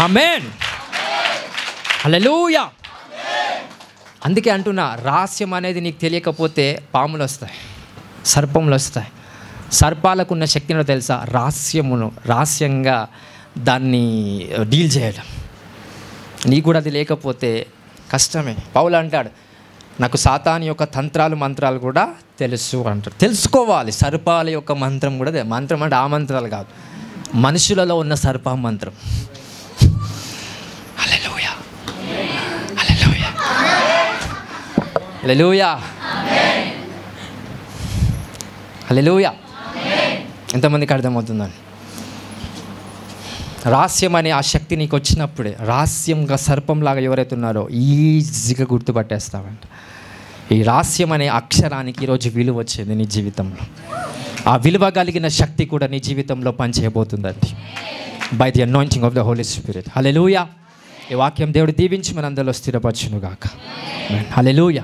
ఆమేన్, హల్లెలూయా. అందుకే అంటున్నా, రహస్యం అనేది నీకు తెలియకపోతే పాములు వస్తాయి, సర్పములు వస్తాయి. సర్పాలకున్న శక్తిని తెలుసా? రహస్యంగా దాన్ని డీల్ చేయడం. నీకు కూడా అది లేకపోతే కష్టమే. పౌలు అంటాడు, నాకు సాతాను యొక్క తంత్రాలు మంత్రాలు కూడా తెలుసు అంటాడు. తెలుసుకోవాలి. సర్పాల యొక్క మంత్రం కూడా, మంత్రం అంటే ఆ మంత్రాలు కాదు, మనుషులలో ఉన్న సర్ప మంత్రం. హల్లెలూయా, హల్లెలూయా, హల్లెలూయా, హల్లెలూయా. ఎంతమందికి అర్థమవుతుందని? రహస్యం అనే ఆ శక్తి నీకు వచ్చినప్పుడే, రహస్యంగా సర్పంలాగా ఎవరైతే ఉన్నారో ఈజీగా గుర్తుపట్టేస్తామంట. ఈ రహస్యం అనే అక్షరానికి ఈరోజు విలువ వచ్చింది నీ జీవితంలో. ఆ విలువ కలిగిన శక్తి కూడా నీ జీవితంలో పనిచేయబోతుందండి, by the anointing of the Holy Spirit. Hallelujah. ఈ వాక్యం దేవుడు దీవించి మనందరిలో స్థిరపరచును గాక. హల్లెలూయా.